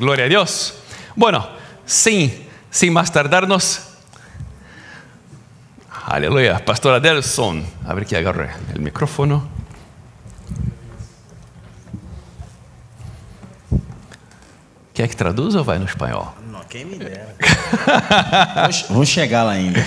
Gloria a Dios. Bueno, sin más tardarnos. Aleluya. Pastor Adelson. A ver que agarre el micrófono. Quer que traduza ou vai no espanhol? Não, quem me dera. Vou chegar lá ainda.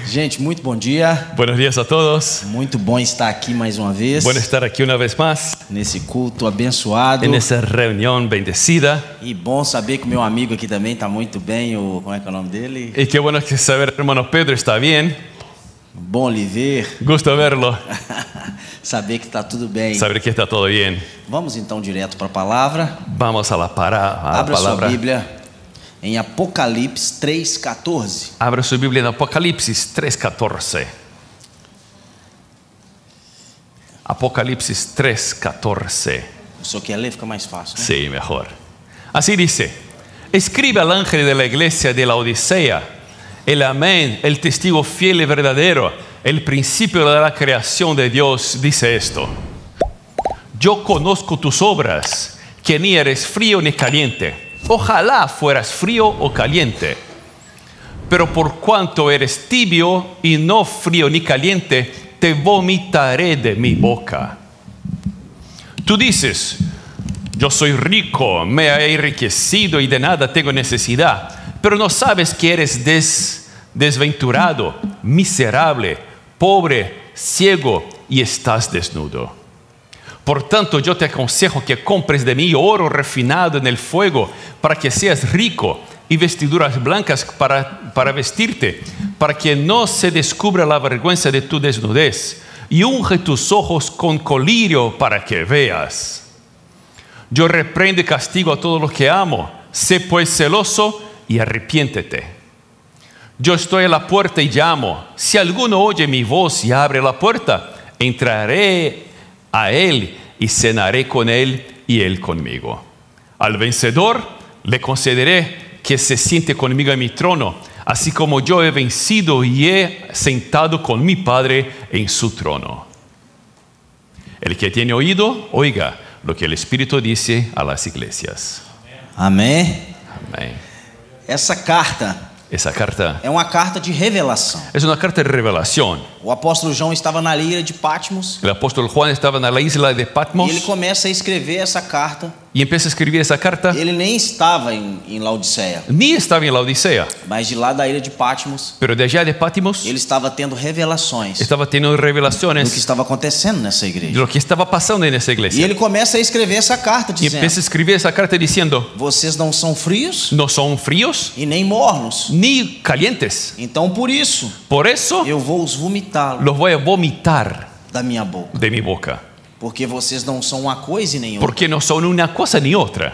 Gente, muito bom dia. Buenos días a todos. Muito bom estar aqui mais uma vez. Bueno estar aquí una vez más. Nesse culto abençoado. En esa reunión bendecida. E bom saber que o meu amigo aqui também está muito bem. Como é que é o nome dele? Y qué bueno que saber, hermano Pedro está bien. Bom lhe ver. Gusto verlo. Saber que está tudo bem. Saber que está todo bien. Vamos então direto para a palavra. Vamos a la Abra palabra. sua Bíblia em Apocalipse 3:14. Abra su Biblia en Apocalipsis 3:14. Apocalipsis 3:14. O senhor quer ler? Fica mais fácil, né? Sí, mejor. Así dice: escribe al ángel de la iglesia de la Odisea, el amén, el testigo fiel y verdadero, el principio de la creación de Dios, dice esto: yo conozco tus obras, que ni eres frío ni caliente. Ojalá fueras frío o caliente. Pero por cuanto eres tibio y no frío ni caliente, te vomitaré de mi boca. Tú dices: yo soy rico, me he enriquecido y de nada tengo necesidad. Pero no sabes que eres desventurado, miserable, pobre, ciego y estás desnudo. Por tanto, yo te aconsejo que compres de mí oro refinado en el fuego, para que seas rico, y vestiduras blancas para vestirte, para que no se descubra la vergüenza de tu desnudez, y unge tus ojos con colirio para que veas. Yo reprendo y castigo a todos los que amo. Sé pues celoso y arrepiéntete. Yo estoy a la puerta y llamo. Si alguno oye mi voz y abre la puerta, entraré a él y cenaré con él y él conmigo. Al vencedor le concederé que se siente conmigo en mi trono, así como yo he vencido y he sentado con mi Padre en su trono. El que tiene oído, oiga lo que el Espíritu dice a las iglesias. Amém. Amén. Essa carta é uma carta de revelação. Es una carta de revelación. O apóstolo João estava na ilha de Patmos. El apóstol Juan estaba en la isla de Patmos. E ele começa a escrever essa carta. Y empieza a escribir esa carta. Ele nem estava em Laodiceia. Ni estaba en la Odisea. Mas de lá da ilha de Patmos, Pero de allá de Patmos, ele estava tendo revelações estaba teniendo do que revelaciones estava acontecendo nessa de igreja. lo que estaba pasando en esa E iglesia. ele começa a escrever essa carta Y empieza a dizendo: escribir esa carta diciendo: vocês não são frios no son fríos e nem mornos. ni calientes. Então por isso Por eso eu vou os vomitá-los los voy a vomitar da minha boca. de mi boca. Porque vocês não são uma coisa e nem outra. Porque no son una cosa ni otra.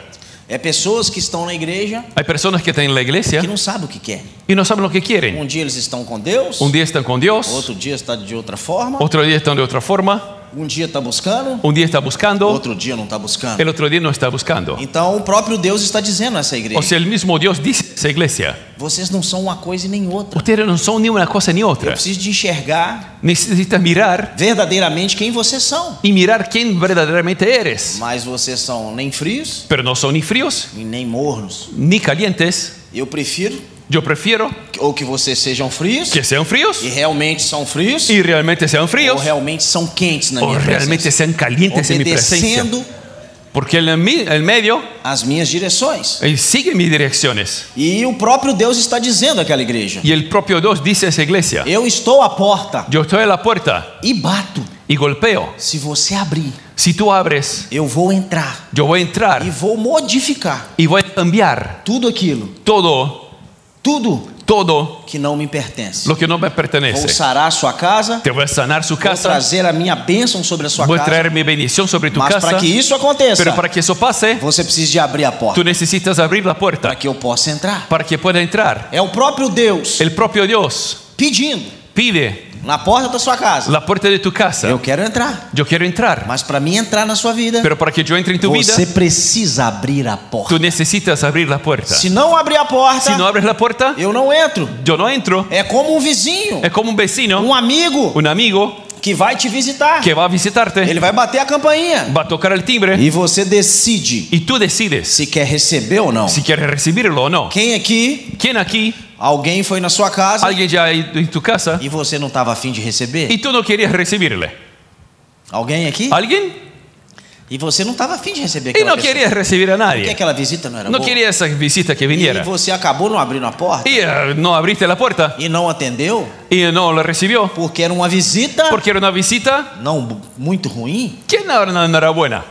É pessoas que estão na igreja Hay personas que están en la iglesia que não sabem o que quer. y no saben lo que quieren. Um dia eles estão com Deus, Un día están con Dios, outro dia está de outra forma, otro día están de otra forma, um dia está buscando, un día está buscando, outro dia não está buscando. el otro día no está buscando. Então o próprio Deus está dizendo a essa O igreja: sea, el mismo Dios dice a esa iglesia: vocês não são uma coisa e nem outra. ustedes no son ni una cosa ni Eu otra. preciso de enxergar Necesitas mirar verdadeiramente quem vocês são. y mirar quién verdaderamente eres. Mas vocês são nem frios Pero no son ni fríos e nem mornos. ni calientes. Eu prefiro Yo prefiero ou que vocês sejam frios que sean fríos e realmente são frios, y realmente sean ou fríos, realmente são quentes na o minha realmente presença, sean calientes en mi presencia. obedecendo Porque el medio as minhas direções. sigue mis direcciones. E o próprio Deus está dizendo àquela igreja: Y el propio Dios dice a esa iglesia: eu estou à porta yo estoy a la puerta e bato. y golpeo. Se você abrir, Si tú abres, eu vou entrar yo voy a entrar e vou modificar y voy a cambiar tudo aquilo, todo que não me pertence. lo que no me Vou pertenece. sarar a sua casa, Te voy a sanar su vou casa, trazer a minha bênção sobre a sua voy a casa. traer mi bendición sobre tu Mas para casa. que isso aconteça, Pero para que eso pase, você precisa de abrir a porta tú necesitas abrir la para puerta que eu possa entrar. para que pueda entrar. É o próprio Deus El propio Dios pedindo pide na porta da sua casa: la puerta de tu casa. eu quero entrar. Yo quiero entrar, Mas para mim entrar na sua vida, pero para que yo entre en tu vida, você precisa abrir a porta. tú necesitas abrir la puerta. Se não abrir a porta, Si no abres la puerta, eu não entro. yo no entro. É como um vizinho, Es como un vecino, um amigo un amigo que vai te visitar. que va a visitarte, Ele vai bater a campainha. va a tocar el timbre E você decide y tú decides se quer receber ou não. si quieres recibirlo o no. Quem aqui, ¿Quién aquí, alguém foi na sua casa alguien ya ha ido en tu casa e você não estava afim de receber? y tú no querías recibirle? Alguém aqui? ¿Alguien? E você não estava afim de receber Y aquela no pessoa. querías recibir a Porque nadie. aquela visita não era No boa. quería esa visita que E viniera. você acabou não abrindo a porta Y no abriste la puerta e não atendeu y no la recibió porque era uma visita porque era una visita não muito ruim. que no era buena.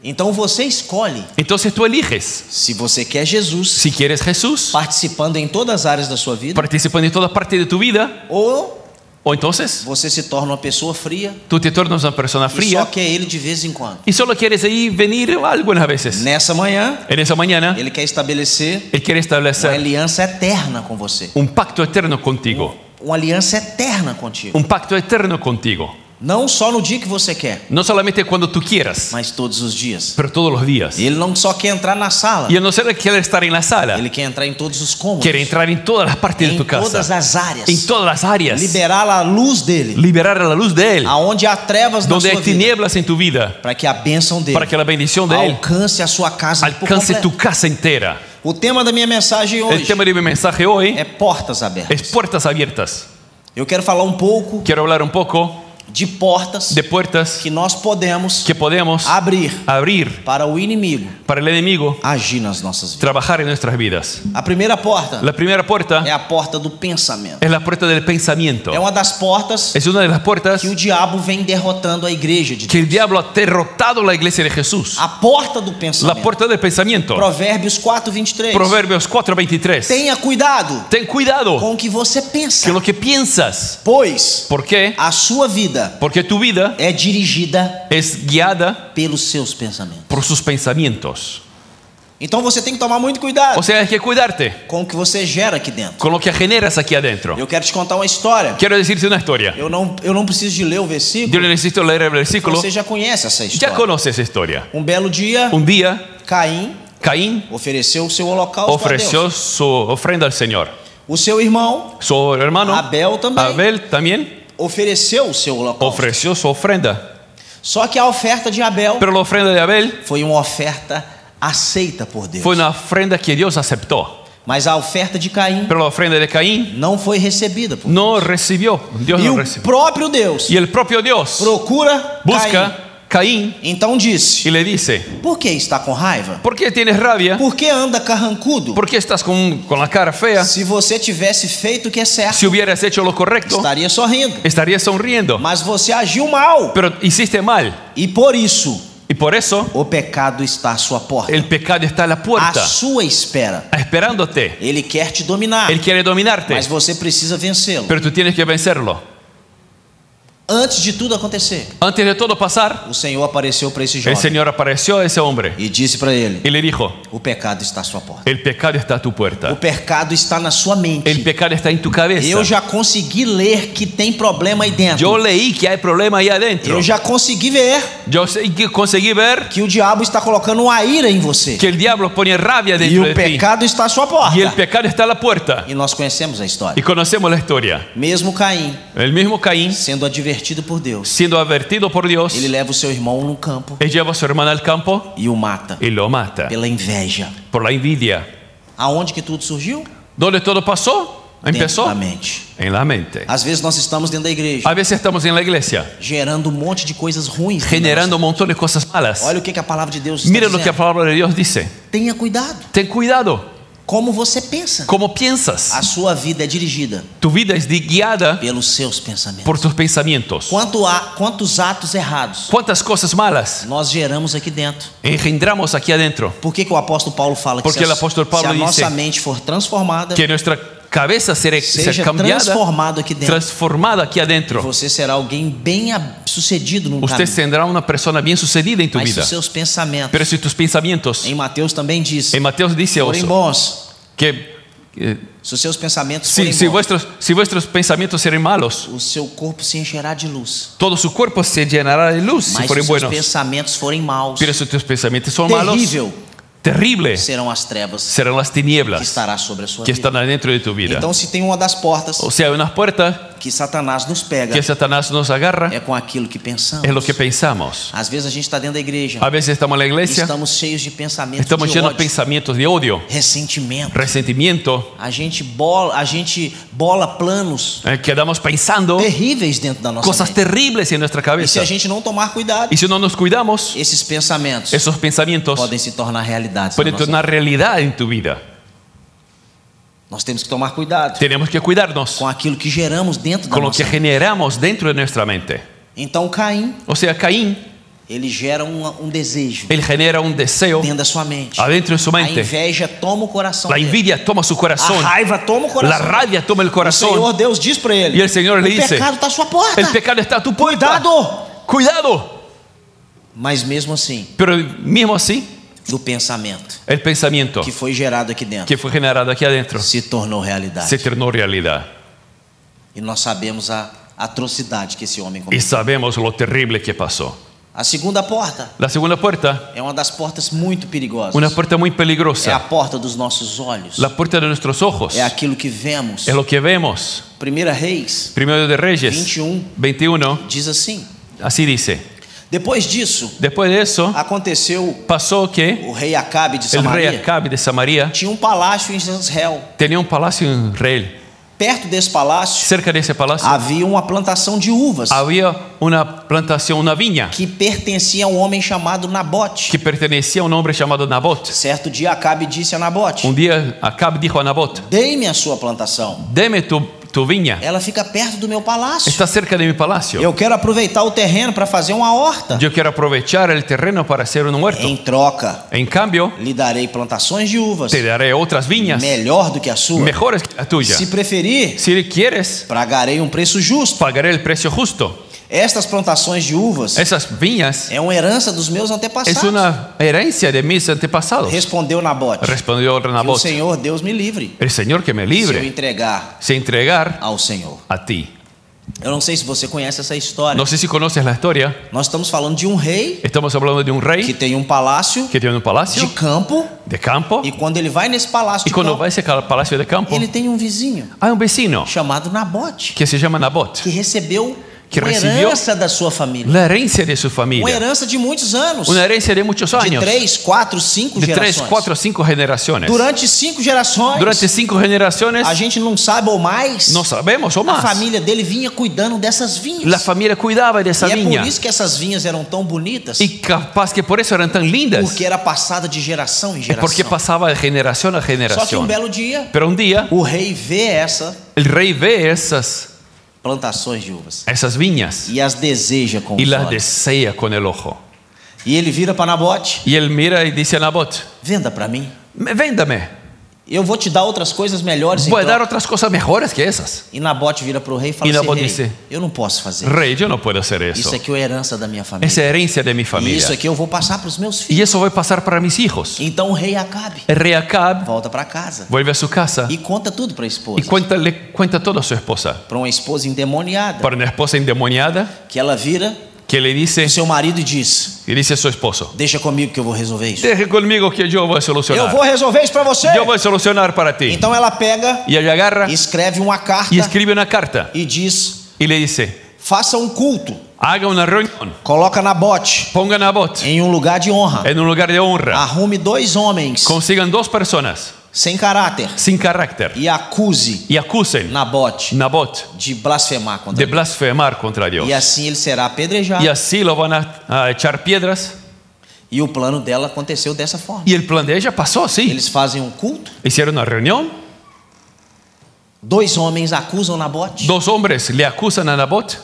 Então você escolhe Entonces tú eliges se você quer Jesus si quieres Jesús participando em todas as áreas da sua vida participando en todas partes de tu vida, ou o entonces você se torna uma pessoa fria tú te tornas una persona e só fría quer ele de vez em quando. y solo quieres ahí venir algunas veces. Nessa manhã, En esa mañana ele quer estabelecer Él quiere uma establecer aliança eterna com você. un pacto eterno contigo. Uma aliança eterna contigo. Un pacto eterno contigo. Não só no dia que você quer, No solamente cuando tú quieras, mas todos os dias. pero todos los días. Ele não só quer entrar na sala, Y no solo quiere estar en la sala, ele quer entrar em todos os cômodos, quiere entrar en todas las partes de em tu todas casa, as áreas, en todas las áreas, liberar a luz dele, liberar a la luz de Él, aonde há trevas na donde sua hay vida, tinieblas en tu vida, para que a bênção dele para que la bendición de Él alcance a sua casa por alcance completo. tu casa entera. O tema da minha mensagem El hoje tema de mi mensaje hoy é portas abertas. es puertas abiertas. Eu quero falar um pouco Quiero hablar un poco de portas de puertas que nós podemos que podemos abrir abrir para o inimigo para el enemigo agir nas nossas vidas. trabajar en nuestras vidas. A primeira porta La primera puerta é a porta do pensamento. es la puerta del pensamiento. É uma das portas Es una de las puertas que o diabo vem derrotando a igreja de que Deus. el diablo ha derrotado la iglesia de Jesús. A porta do La pensamento. puerta del pensamiento. Provérbios 4:23. Proverbios 4:23. Tenha cuidado Ten cuidado com o que você pensa, con lo que piensas. pois ¿Por qué? a sua vida Porque tu vida é dirigida es guiada pelos seus pensamentos. por sus pensamientos. Então você tem que tomar muito cuidado O sea, hay que cuidarte com o que você gera aqui dentro. con lo que generas aquí adentro. Eu quero te contar uma história. Quiero decirte una historia. Eu não preciso de ler o Yo versículo. necesito leer el versículo. Você já conhece essa Ya história. conoces esa historia. Um belo dia, Un día, Caim Caín ofereceu o seu holocausto a ofreció Deus. su ofrenda al Señor. O seu irmão Su hermano Abel também Abel también ofereceu o seu holocausto. ofreció su ofrenda. Só que a oferta de Abel Pero la ofrenda de Abel foi uma oferta aceita por Deus. fue una ofrenda que Dios aceptó. Mas a oferta de Caim Pero la ofrenda de Caín não foi recebida por no recibió. Dios E no o recibió. próprio Deus Y el propio Dios procura busca Caín Então disse: y le dice: por que está com raiva? ¿por qué tienes rabia? Por que anda carrancudo? ¿Por qué estás con la cara fea? Se você tivesse feito o que é certo, Si hubieras hecho lo correcto, estaria sorrindo. estarías sonriendo. Mas você agiu mal. Pero hiciste mal. E por isso, Y por eso o pecado está à sua porta, el pecado está a la à puerta, sua espera. esperándote. Ele quer te dominar, Él quiere dominarte, mas você precisa vencê-lo. pero tú tienes que vencerlo. Antes de tudo acontecer, Antes de todo pasar, o Senhor apareceu para esse el jovem Señor apareció a ese hombre e disse para ele: y le dijo: o pecado está à sua porta. el pecado está a tu O puerta. pecado está na sua mente. El pecado está en tu cabeza. Eu já consegui ler que tem problema aí dentro. Yo leí que hay problema ahí adentro. Eu já consegui ver Yo conseguí ver que o diabo está colocando uma ira em você. que el diablo pone rabia E dentro o de ti. pecado está à sua porta. Y el pecado está a la puerta. E nós conhecemos a Y história. conocemos la historia. Mesmo Caim, El mismo Caín, sendo advertido por Deus, siendo advertido por Dios, ele leva o seu irmão no campo él lleva a su hermano al campo e o mata y lo mata pela inveja. por la envidia. Aonde que tudo surgiu? ¿Dónde todo pasó? Dentro Empezó da mente. en la mente. Às vezes nós estamos dentro da igreja, A veces estamos en la iglesia gerando um monte de coisas ruins. generando un montón de cosas malas. Olha o que a palavra de Deus está Mira lo que la dizendo. palabra de Dios dice. Tenha cuidado. Ten cuidado. Como você pensa. ¿Cómo piensas? A sua vida é dirigida Tu vida es guiada pelos seus pensamentos. por tus pensamientos. Quantos atos errados ¿Cuántas cosas malas nós geramos aqui dentro? engendramos aquí adentro? Por que o apóstolo Paulo fala que Porque o apóstolo Paulo se a dice nossa mente for transformada, Que nuestra cabeza será seja cambiada, transformado aqui dentro, transformada aquí adentro. você será alguém bem sucedido no Usted caminho. tendrá una persona bien sucedida en tu Mas vida. os seus pensamentos, Pero si tus pensamientos, em Mateus também diz, en Mateo dice forem eso, bons, que se os seus pensamentos forem si bons, vuestros pensamientos serán malos, o seu corpo se encherá de luz. todo su cuerpo se llenará de luz si Mas se fueren os seus buenos. pensamentos forem maus, Pero si tus pensamientos son malos, terrível terrible serão as trevas serán las que tinieblas estará sobre a sua que vida. están adentro de tu vida. Então, se tem uma das portas O sea, una puerta que Satanás nos pega que Satanás nos agarra é com aquilo que pensamos. es lo que pensamos. Às vezes a gente está dentro da igreja, A veces estamos en la iglesia, estamos cheios de pensamentos estamos de llenos de ódio, pensamientos de odio, ressentimento. resentimiento, A gente bola planos quedamos pensando terríveis dentro da nossa cosas mente. terribles en nuestra E se cabeza. a gente não tomar cuidado, Y si no nos cuidamos, esses pensamentos esos pensamientos podem se tornar realidade. pueden tornar realidad en tu vida. Nós temos que tomar cuidado Tenemos que cuidarnos com aquilo que geramos dentro da con lo que nossa mente. generamos dentro de nuestra mente. Então Caim, O sea, Caín, ele gera desejo él genera un deseo dentro da sua mente. adentro de su A mente. inveja toma o coração La dele. envidia toma su A corazón. raiva toma o La coração. rabia toma el O Senhor corazón. Deus diz para ele: E o Senhor lhe o disse, pecado está à sua porta. El pecado está a tu puerta. Cuidado! Cuidado. Mas mesmo assim, Pero mismo así, do pensamento el pensamiento que foi gerado aqui dentro que fue generado aquí adentro se tornou realidade. se tornó realidad. E nós sabemos a atrocidade que esse homem Y cometeu. sabemos lo terrible que pasó. A segunda porta La segunda puerta, é uma das portas muito perigosas. una puerta muy É a peligrosa. porta dos nossos olhos. La puerta de nuestros ojos. É aquilo que vemos. Es lo que vemos. 1 Reis Primero de Reyes 21, diz assim: así dice. depois disso, Después de eso, aconteceu pasó que o rei Acabe de el rey Samaria Acabe de Samaria tinha palácio em Jezreel. tenía un palacio en Israel. Perto desse palácio Cerca de ese palacio havia uma plantação de uvas había una plantación, una viña que pertencia a um homem chamado Nabote. que pertenecía a un hombre llamado Nabot. Certo dia Acabe disse a Nabote: Un día Acabe dijo a Nabot, dei-me a sua plantação. deme tu viña, Ela fica perto do meu palácio. está cerca de mi palacio. Eu quero aproveitar o terreno para fazer uma horta. Yo quiero aprovechar el terreno para hacer un huerto. Em troca, En cambio, lhe darei plantações de uvas te daré otras viñas melhor do que a sua. mejores que la tuya. Se preferir, Si quieres, pagarei um preço justo. pagaré el precio justo. Estas plantações de uvas Esas viñas é uma herança dos meus es antepassados. una herencia de mis antepasados. Respondeu Nabote: Respondió que o Nabot, Senhor Deus me livre el Señor que me se eu libre entregar se entregar ao Senhor. a ti. Eu não sei se você conhece essa história. No sé si conoces la historia. Nós estamos falando de um rei Estamos hablando de un que rey tem um palácio que tiene un de palacio campo, de campo e quando ele vai nesse palácio y de cuando campo, va a ese palacio de campo ele tem um vizinho hay un vecino chamado Nabote que se llama Nabot, que recebeu Que uma recebeu herança da sua família. la herencia de su Uma familia, herança de muitos anos. una herencia de muchos De años, 3, 4, 5 de 3, gerações. 4, 5 generaciones. Durante 5 gerações, Durante 5 generaciones, a gente não sabe ou mais, no sabemos o a más, família dele vinha cuidando dessas vinhas. la familia cuidaba de esa E é viña por isso que essas vinhas eram tão bonitas, y capaz que por eso eran tan lindas, porque era passada de geração em geração. porque pasaba de generación a Só que um generación. belo dia, Pero un día o rei vê el rey ve esas plantações de uvas viñas e as deseja com y os las olhos. desea con el ojo. E ele vira para Nabote: Y él mira y dice a Nabot, venda para mim. véndame, Eu vou te dar outras coisas melhores. voy a Então. dar otras cosas mejores que esas. E Nabote vira para o rei e fala E assim: Nabote rei, disse, eu não posso fazer. Rey, yo no puedo hacer Isso eso. aqui é herança da minha família. Esa herencia de mi E familia. isso aqui eu vou passar para os meus Y filhos. eso voy a pasar para mis hijos. Então o rei Acabe El rey Acab volta para casa vuelve a su casa e conta tudo para a y esposa. le cuenta todo a su esposa. Para uma esposa endemoniada, Para una esposa endemoniada que ela vira que le dice, pro seu marido e diz: y dice a su esposo, deixa comigo que eu vou resolver isso. deje conmigo que yo voy a Eu solucionar. vou resolver isso para você. Yo voy a solucionar para ti. Então ela pega, Y ella agarra escreve uma carta y escribe una carta e diz: y le dice, faça um culto, haga una reunión, coloca Nabote ponga a Nabot em um lugar de honra, en un lugar de honra, arrume 2 homens consigan 2 personas sem caráter sin carácter e acuse y acusen Nabote Nabot de blasfemar contra de Deus. blasfemar contra Dios. E assim ele será apedrejado. Y así lo van a echar piedras. E o plano dela aconteceu dessa forma. Y el plan de ella pasó así. Eles fazem um culto, Hicieron una reunión, 2 homens acusam Nabote 2 hombres le acusan a Nabot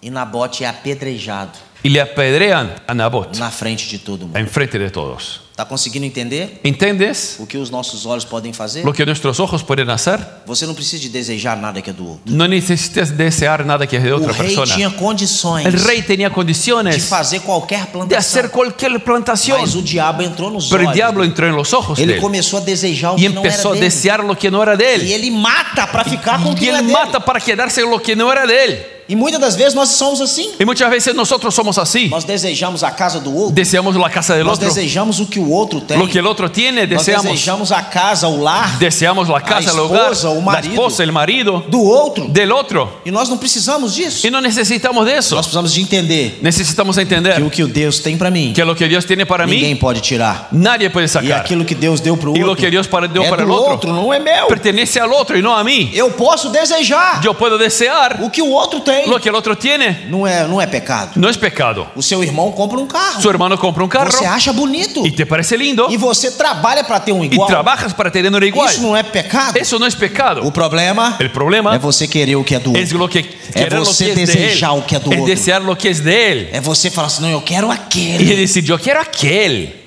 e Nabote é apedrejado y le apedrean a Nabot na frente de todo mundo. enfrente de todos. Está conseguindo entender ¿Entiendes o que os nossos olhos podem fazer? lo que nuestros ojos pueden hacer? Você não precisa de desejar nada que é do outro. No necesitas desear nada que es de O otra rei persona. tinha condições El rey tenía de condiciones fazer qualquer de hacer plantação, cualquier plantación, mas o diabo entrou nos pero el olhos diablo dele. entró en los ojos de Ele él começou a desejar o y que não era empezó a dele. desear lo que no era de E él. ele mata para ficar com o Y que não é él dele. mata para quedarse con lo que no era de él. E muitas das vezes nós somos assim. Y muchas veces nosotros somos así. Nós desejamos a casa do outro. Deseamos la casa del Nós otro. desejamos o que o outro tem. Lo que el otro tiene, Nós deseamos. desejamos a casa, o lar Deseamos la casa, el hogar, esposa, o la marido. esposa, el marido do outro. del otro. E nós não precisamos disso. Y no necesitamos de eso. Nós precisamos de entender Necesitamos que entender o que Deus tem para mim, que lo que Dios tiene para ninguém mí, pode tirar. nadie puede E sacar. aquilo que Deus deu para o Y lo outro que Dios dio é para el do otro outro, não é meu. pertenece al otro y no a mí. Eu posso desejar Yo puedo desear o que o outro tem. lo que el otro tiene. Não é pecado. No es pecado. O seu irmão compra um carro. Su hermano compra un carro Você acha bonito. y te parece lindo E você trabalha para ter um y igual. trabajas para tener uno igual. Isso não é pecado. Eso no es pecado. O problema El problema é você querer o que é do es outro. lo que querer lo você que es de él. desejar o que é do Es outro. desear lo que es de él. É você falar assim, não, eu quero Y aquele. decir, yo quiero aquel.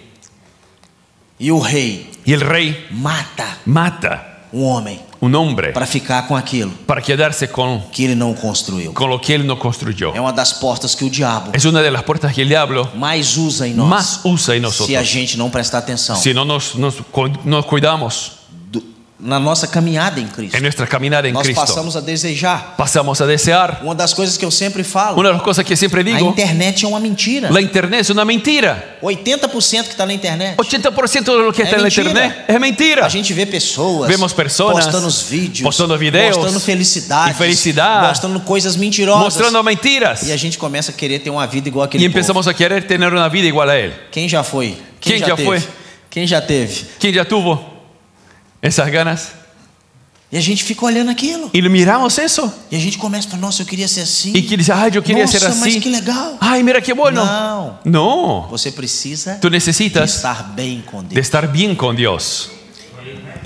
E o rei Y el rey mata mata um homem un hombre para ficar com aquilo para quedarse con que ele não construiu. lo que él no construyó. É uma das portas que o diabo Es una de las puertas que el diablo mais usa em nós. más usa en Se a nosotros. gente não prestar atenção Si no nos cuidamos na nossa caminhada em Cristo. en nuestra caminada en Nós Cristo, passamos a desejar. pasamos a desear. Uma das coisas que eu sempre falo, Una de las cosas que siempre a digo, internet é uma mentira. la internet es una mentira. 80% que está na internet. 80% de lo que está en la mentira. internet es mentira. A gente vê pessoas Vemos personas postando os vídeos, postando videos mostrando felicidade, e felicidade, mostrando coisas mentirosas. Mostrando mentiras. E a gente começa a querer ter uma vida igual Y aquele povo. empezamos a querer tener una vida igual a él. Quem já foi? Quem já teve? foi? Quem já teve? ¿Quién ya tuvo esas ganas? E a gente fica olhando aquilo. Y miramos eso. E a gente começa a falar, nossa, eu queria ser assim. Y que dice, ay, yo quería Nossa, ser mas así. que legal. Ay, mira qué bueno. Não. No. Você precisa Tú de necesitas estar bem com de Deus. estar bien con Dios.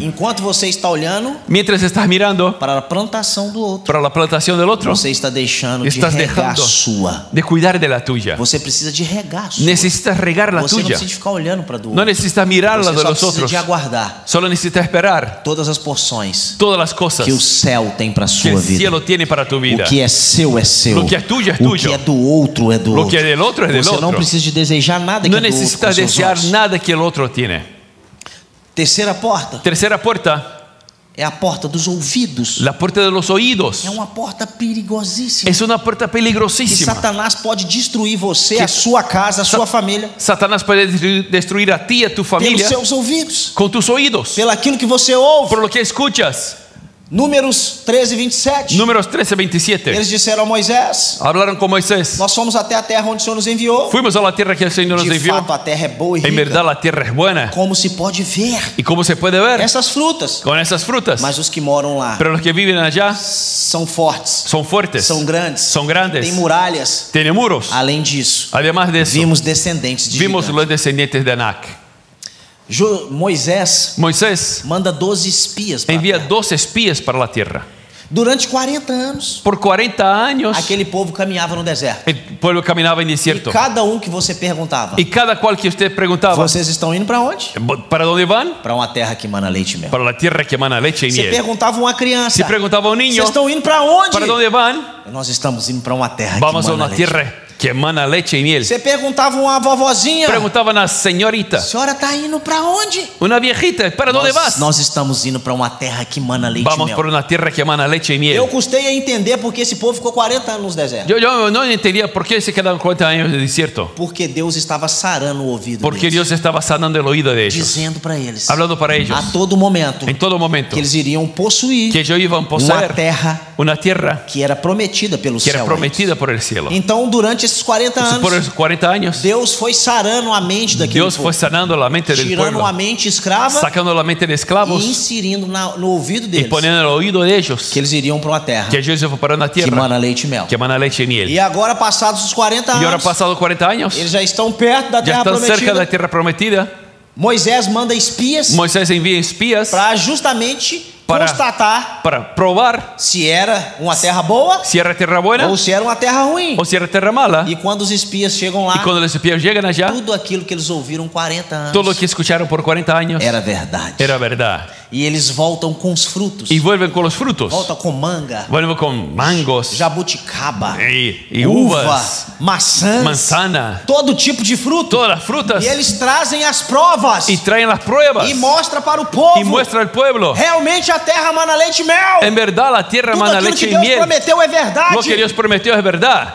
Enquanto você está olhando Mientras estás mirando para a plantação do outro, para la plantación del otro, você está deixando de estás regar a dejando sua. de cuidar de la tuya. Você precisa de regar a sua. Necesitas regar la Você não tuya. precisa de ficar olhando para do No outro. necesitas mirar la Você de só los precisa otros. de aguardar Solo necesitas esperar todas as porções todas las cosas que o céu tem para a que sua el vida. cielo tiene para tu vida. O que é seu é seu. Lo que é tuyo é O tuyo. que é do outro é do Lo outro. que es del otro es del Você não otro. precisa de desejar nada que No é do outro com necesitas seus desear olhos. nada que el otro tiene. Terceira porta Tercera puerta, é a porta dos ouvidos. la puerta de los oídos. É uma porta perigosíssima. Es una puerta Que peligrosísima. Satanás pode destruir você, Que a sua casa, a sua família, Satanás puede destruir a ti y a tu pelos familia seus ouvidos, con tus oídos, pelo aquilo que você ouve. por lo que escuchas. Números 13 e 27. Números 13, 27. Eles disseram a Moisés: Hablaron con Moisés. nós fomos até a terra onde o Senhor nos enviou. Fuimos a la tierra que el Señor nos De envió. fato, a terra é boa e En verdad rica, la tierra es buena. como se pode ver ¿Y cómo se puede ver? essas frutas. Con esas frutas. Mas os que moram lá Pero los que viven allá são fortes, son fuertes, são grandes, son grandes, têm muralhas. tienen muros. Além disso, Además de eso, vimos descendentes de vimos gigantes. los descendientes de Anak. Moisés Moisés manda 12 espias para a envía terra. 12 espías para la tierra. Durante 40 anos, Por 40 años, aquele povo caminhava no deserto. el pueblo caminaba en E desierto. cada que você perguntava: Y cada cual que usted preguntaba, vocês estão indo para onde? ¿para dónde van? Para uma terra que mana leite e mel. Para la tierra que emana leche y Você miel. perguntava a uma criança: Si preguntaba a un niño, vocês estão indo para onde? ¿para dónde van? Nós estamos indo para uma terra Vamos que a mana una leite. tierra que emana leche y miel. Você perguntava a uma vovozinha: Preguntaban a a señorita, senhora está indo para onde? una viejita, ¿para dónde vas? Nós estamos indo para uma terra que mana leite e Vamos mel. por una tierra que emana leche y Eu miel. custei a entender porque esse povo ficou 40 anos no deserto. Yo no entendía por qué se quedaron 40 años de desierto. Porque Deus estava sarando o ouvido Porque deles, Dios estaba sanando el oído de ellos, dizendo para eles, hablando para ellos, a todo momento, en todo momento, que eles iriam possuir que ellos iban a uma poseer terra una tierra que era prometida pelo que céu. era a prometida por el cielo. eles. Então, durante esses 40 Entonces, por anos, esos 40 años, Deus foi sarando a mente daquele Dios fue povo, sanando la mente del tirando pueblo, a mente escrava sacando la mente de e esclavos inserindo no ouvido y deles poniendo en el oído de ellos que eles iriam para uma terra que ellos iban para una que tierra mana leite e mel. que emana leche y miel. E agora, passados os 40 Y ahora anos, pasado 40 años, eles já estão perto da ya terra están cerca de la prometida. tierra prometida. Moisés manda espias Moisés envía espías para justamente Para- constatar para probar se era uma terra boa si era tierra buena ou se era uma terra ruim. o si era tierra mala. E quando os espias chegam lá, Y cuando los espías llegan allá, tudo aquilo que eles ouviram 40 anos todo lo que escucharon por 40 años era verdade. era verdad. E eles voltam com os frutos. y vuelven con los frutos. Volta com manga, Vuelven con mangos jabuticaba, y uva, uvas, maçãs, manzana, todo tipo de fruto. todas las frutas. E eles trazem as provas Y traen las pruebas e mostra para o povo. y muestra al pueblo. Realmente a terra mana leite e mel. En verdad la tierra Tudo mana aquilo leche que y Deus miel. prometeu é verdade. Lo que Dios prometió es verdad.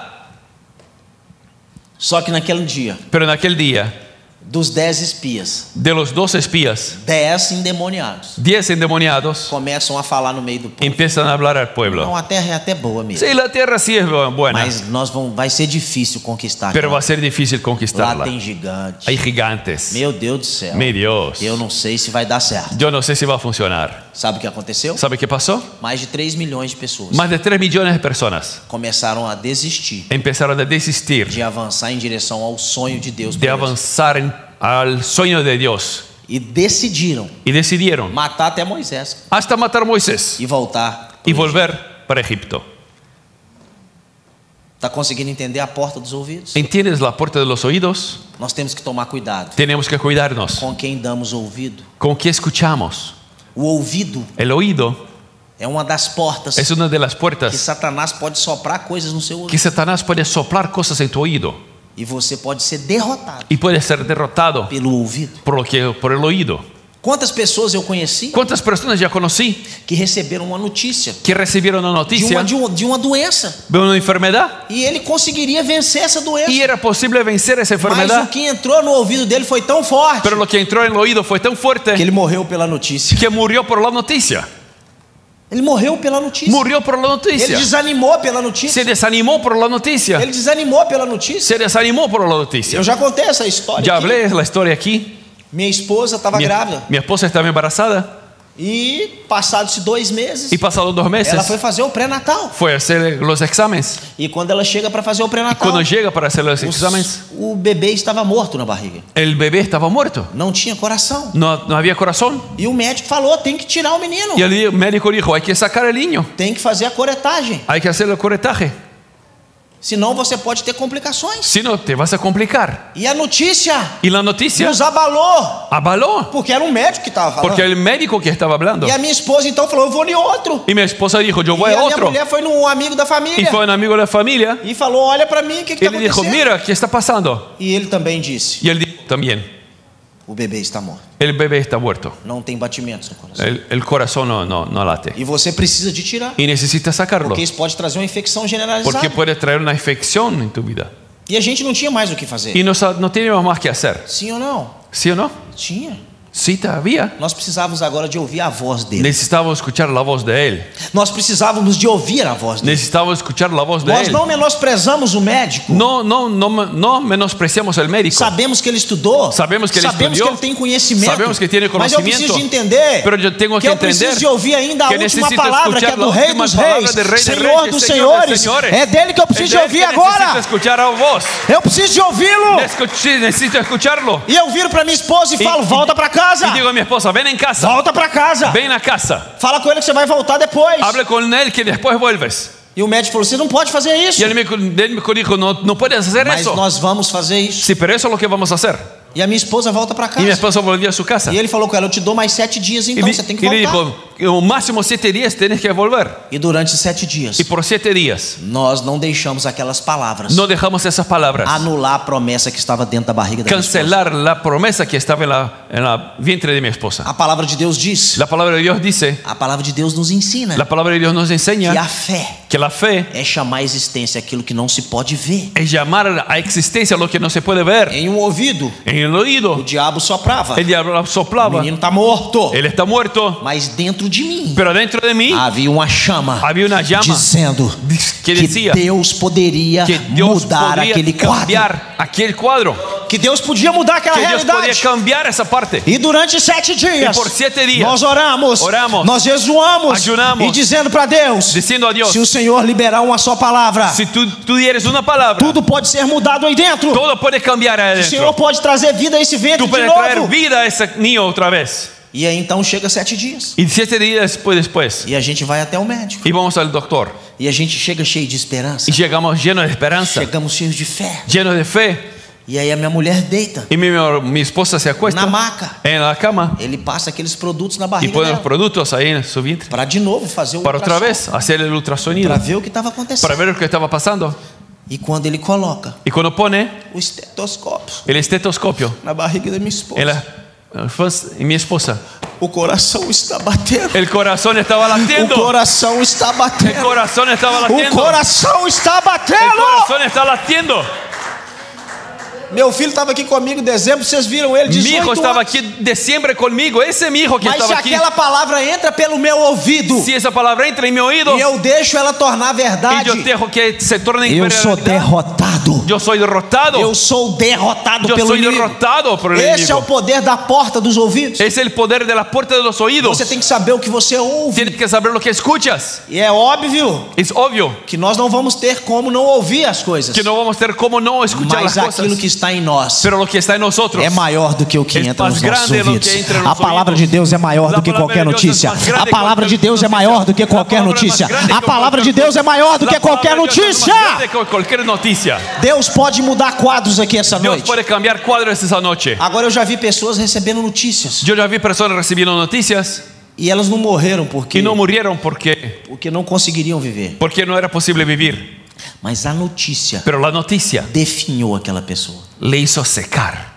Só que naquele dia, Pero en aquel día, dos 10 espias, de los 12 espías, 10 endemoniados 10 endemoniados começam a falar no meio do povo. empiezan a hablar al Não, pueblo. a terra é até boa mesmo. Sí, la tierra sí es buena, Mas vai ser difícil conquistar. pero va aquela a ser difícil Lá conquistarla. tem gigante. Hay gigantes. Meu Deus do céu. Mi Dios. Eu não sei se vai dar certo. Yo no sé si va a funcionar. Sabe o que aconteceu? ¿Sabe qué pasó? Mais de 3 milhões de pessoas Más de 3 millones de personas começaram a desistir empezaron a desistir de avançar em direção ao sonho de Deus. de por eles. avanzar al sueño de Dios E decidiram y decidieron matar até Moisés hasta matar a Moisés e voltar. y volver para Egipto. Está conseguindo entender a porta dos ouvidos? ¿Entiendes la puerta de los oídos? Nós temos que tomar cuidado Tenemos que cuidarnos. com quem damos ouvido. ¿Con qué escuchamos? O ouvido El oído é uma das portas es una de las que puertas Satanás pode soprar coisas no seu ouvido. que Satanás puede soplar cosas en tu oído E você pode ser derrotado y puede ser derrotado pelo ouvido. por el oído. Quantas pessoas eu conheci ¿Cuántas personas ya conocí que receberam uma notícia que recibieron una noticia de uma doença de una enfermedad e ele conseguiria vencer essa doença? y era posible vencer esa Mas enfermedad? o que entrou no ouvido dele foi tão forte Pero lo que entró en el oído fue tan que fuerte ele morreu pela notícia. que murió por la noticia. Ele morreu pela notícia. Murió por la Ele noticia. desanimou pela notícia. Se desanimó por la noticia. Ele desanimou pela notícia. Se desanimó por la noticia. Eu já contei essa história. Ya aqui. hablé la historia aquí. Minha esposa estava grávida Mi esposa estaba embarazada e passados 2 meses y pasados 2 meses ela foi fazer o pré-natal. fue a hacer los exámenes. E quando ela chega para fazer o pré-natal, Cuando llega para hacer los exámenes, o bebê estava morto na barriga. el bebé estaba muerto. Não tinha coração. No había corazón. E o médico falou: tem que tirar o menino. Y el médico dijo, hay que sacar al niño. Tem que fazer a coretagem. Hay que hacer el corretaje. Senão você pode ter complicações. Si no, te vas a complicar. E a notícia Y la noticia nos abalou. avaló. Porque era um médico que estava falando. Porque el médico que estaba hablando. E a minha esposa então falou: eu vou em outro. Y mi esposa dijo, yo E voy a a minha otro. mulher foi num amigo da Y família fue un amigo de la familia. e falou: olha para mim, o que Y está le dijo, acontecendo? mira, ¿qué está pasando? E ele também disse: Y él dijo también, o bebê está morto. el bebé está muerto. Não tem batimentos no coração. El corazón no late. E você precisa de tirar. Y necesitas sacarlo. Porque isso pode trazer uma infecção generalizada. Porque puede traer una infección en tu vida. E a gente não tinha mais o que fazer. Y no tenemos más que hacer. Sim ou não? ¿Sí o no? Tinha. Sí, todavía. Nós precisávamos agora de ouvir a voz dele. Necesitábamos escuchar la voz de Él. Nós precisávamos de ouvir a voz dele. Necesitábamos escuchar la voz de Nós Él. não menosprezamos o médico. No menospreciamos el médico. Sabemos que ele estudou. Sabemos que ele Sabemos estudiou. que ele tem conhecimento. Sabemos que tiene Mas eu conocimiento. preciso de entender. Pero yo tengo que eu entender preciso de ouvir ainda a que última necesito palavra que é escuchar do la Rei última dos palabra Reis, del Rey de Senhor Reyes, dos Señor de Senhores. Señores. É dele que eu preciso de Es de ouvir él que necesito agora. escuchar a vos. Eu preciso de ouvi-lo. Necesito escucharlo. E eu viro para minha esposa e falo: volta para casa. Y digo a mi esposa, ven en casa. Volta para casa. Ven a casa. Fala com ele que você vai voltar depois. Hable con él que después vuelves. E o médico falou: você não pode fazer isso. Y él me dijo, no puedes hacer Mas eso. nós vamos fazer isso. Sí, pero eso es lo que vamos a hacer. E a minha esposa volta para Y mi casa. esposa volvió a su casa. E ele falou com ela: eu te dou mais 7 dias, Y então você tem que le voltar. dijo, o máximo 7 días tienes que volver. E durante 7 dias, Y por 7 días nós não deixamos aquelas palavras no dejamos esas palabras. anular a promessa que estava dentro da barriga da minha esposa. Cancelar la promesa que estaba en la vientre de mi esposa. A palavra de Deus diz, La palabra de Dios dice, a palavra de Deus nos ensina la palabra de Dios nos que a enseña fé que la fe é chamar à existência aquilo que não se pode ver. es llamar a existencia lo que no se puede ver. Em um ouvido, En el o oído, diabo soprava. el diablo O soplaba. menino está morto. Él está muerto. Mas dentro de mim Pero dentro de mí havia uma chama había una llama dizendo que que decía Deus poderia que Dios mudar podría aquele quadro. cambiar aquel cuadro. Que Deus podia mudar aquela Que Dios podía realidade. cambiar esa parte. E durante 7 dias, E por 7 dias, nós oramos, nós jejuamos, ayunamos, e dizendo para Deus, diciendo a Dios, se o Senhor liberar uma só palavra, si tú dieres una palabra, tudo pode ser mudado aí dentro. todo puede cambiar ahí O Senhor adentro. pode trazer vida a esse ventre Tú de puedes traer novo. vida a ese niño otra vez. E aí então chega 7 dias. Y 7 días después, E a gente vai até o médico. y vamos al doctor. E a gente chega cheio de esperança. Y llegamos llenos de esperanza, Chegamos cheios de fé. llenos de fe. E aí a minha mulher deita Y mi esposa se acuesta na maca. en la cama Ele passa aqueles produtos na y barriga pone los dela productos ahí en su vientre para de novo fazer o para otra ultrassom, vez hacer el ultrasonido, para ver o que estava para acontecendo. ver lo que estaba pasando. E quando ele coloca Y cuando pone o estetoscópio el estetoscopio na barriga da minha esposa, en mi esposa, o coração está batendo. el corazón estaba O latiendo. coração está El batendo. corazón estaba O latiendo. coração está El batendo. corazón está latiendo. Meu filho estava aqui comigo em dezembro, vocês viram ele, Mi 18 hijo estaba anos. aquí de diciembre conmigo. Ese mi hijo que Mas se estaba aquí. aquela palavra entra pelo meu ouvido Si esa palabra entra en mi oído e eu deixo ela tornar y verdade, yo dejo que se torne en eu sou realidad, derrotado. yo soy derrotado. Eu sou derrotado Yo pelo soy inimigo. derrotado por el Esse é o enemigo. poder da porta dos ouvidos. Es el poder de la puerta de los oídos. Você tem que saber o que você ouve. Tienes que saber lo que escuchas. E é óbvio Es obvio que nós não vamos ter como não ouvir as coisas. que no vamos a tener cómo no escuchar Mas las aquilo cosas. que está em nós Pero lo que está en nosotros é maior do que o que es entra más nos nossos grande lo ouvidos. que entra en A los palavra oídos. de Deus é maior La do que palabra qualquer de Dios notícia. es más grande A palavra de que Deus é cualquier maior do que notícia. qualquer La palabra es más notícia. grande A que palavra de cualquier Deus é maior do La que qualquer palabra de Dios es notícia. más grande que cualquier noticia. Deus pode mudar quadros aqui essa Dios noite. puede cambiar cuadros esa noche. Agora eu já vi pessoas recebendo notícias Yo ya vi personas recibiendo noticias e elas não morreram y no murieron porque não conseguiriam viver. no era posible vivir. Mas a notícia Pero la noticia definhou aquela pessoa. le hizo secar.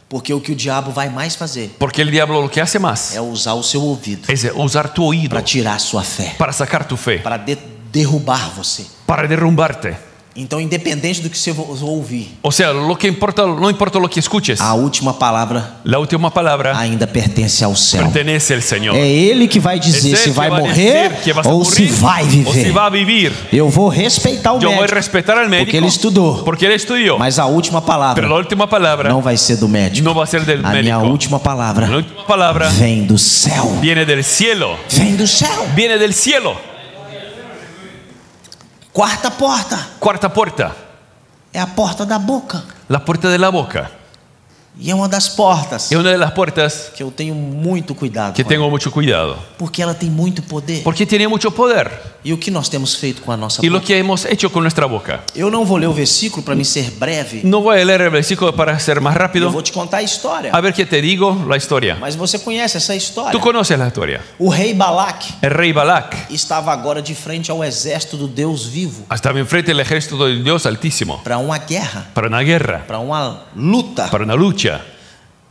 Porque o que o diabo vai mais fazer Porque el diablo lo que hace más é usar o seu ouvido es usar tu oído para tirar a sua fé, para sacar tu fe, para derrubar você. para derrumbarte. Então, independente do que você ouvir, O sea, lo que importa, no importa lo que escuches, a última palavra la última palabra ainda pertence ao céu. pertenece al Señor. É Ele que vai Es dizer él se que vai va a morrer decir que vas a ou se morir vai o si viver. va a vivir. Eu vou respeitar o Yo voy a médico, respetar al médico porque ele estudou. porque él estudió. Mas a última palavra Pero la última palabra não vai ser do médico. no va a ser del A minha médico. última palavra La última palabra vem do céu. viene del cielo. Vem do céu. Viene del cielo. Quarta porta Cuarta puerta, é a porta da boca. la puerta de la boca. E é uma das portas Es una de las puertas que eu tenho muito cuidado que com tengo mucho cuidado. ela, porque ela tem muito poder. Porque tiene mucho poder. E o que nós temos feito com a nossa Y lo boca? que hemos hecho con nuestra boca. Eu não vou ler o versículo para me ser breve. No voy a leer el versículo para ser más Eu rápido. vou te contar a história. A ver qué te digo, la historia. Mas você conhece essa história? Tú conoces la historia. O rei Balaque El rey Balac estava agora de frente ao exército do Deus vivo estaba enfrente del ejército de Dios Altísimo para uma guerra, para una guerra, para uma luta. para una lucha.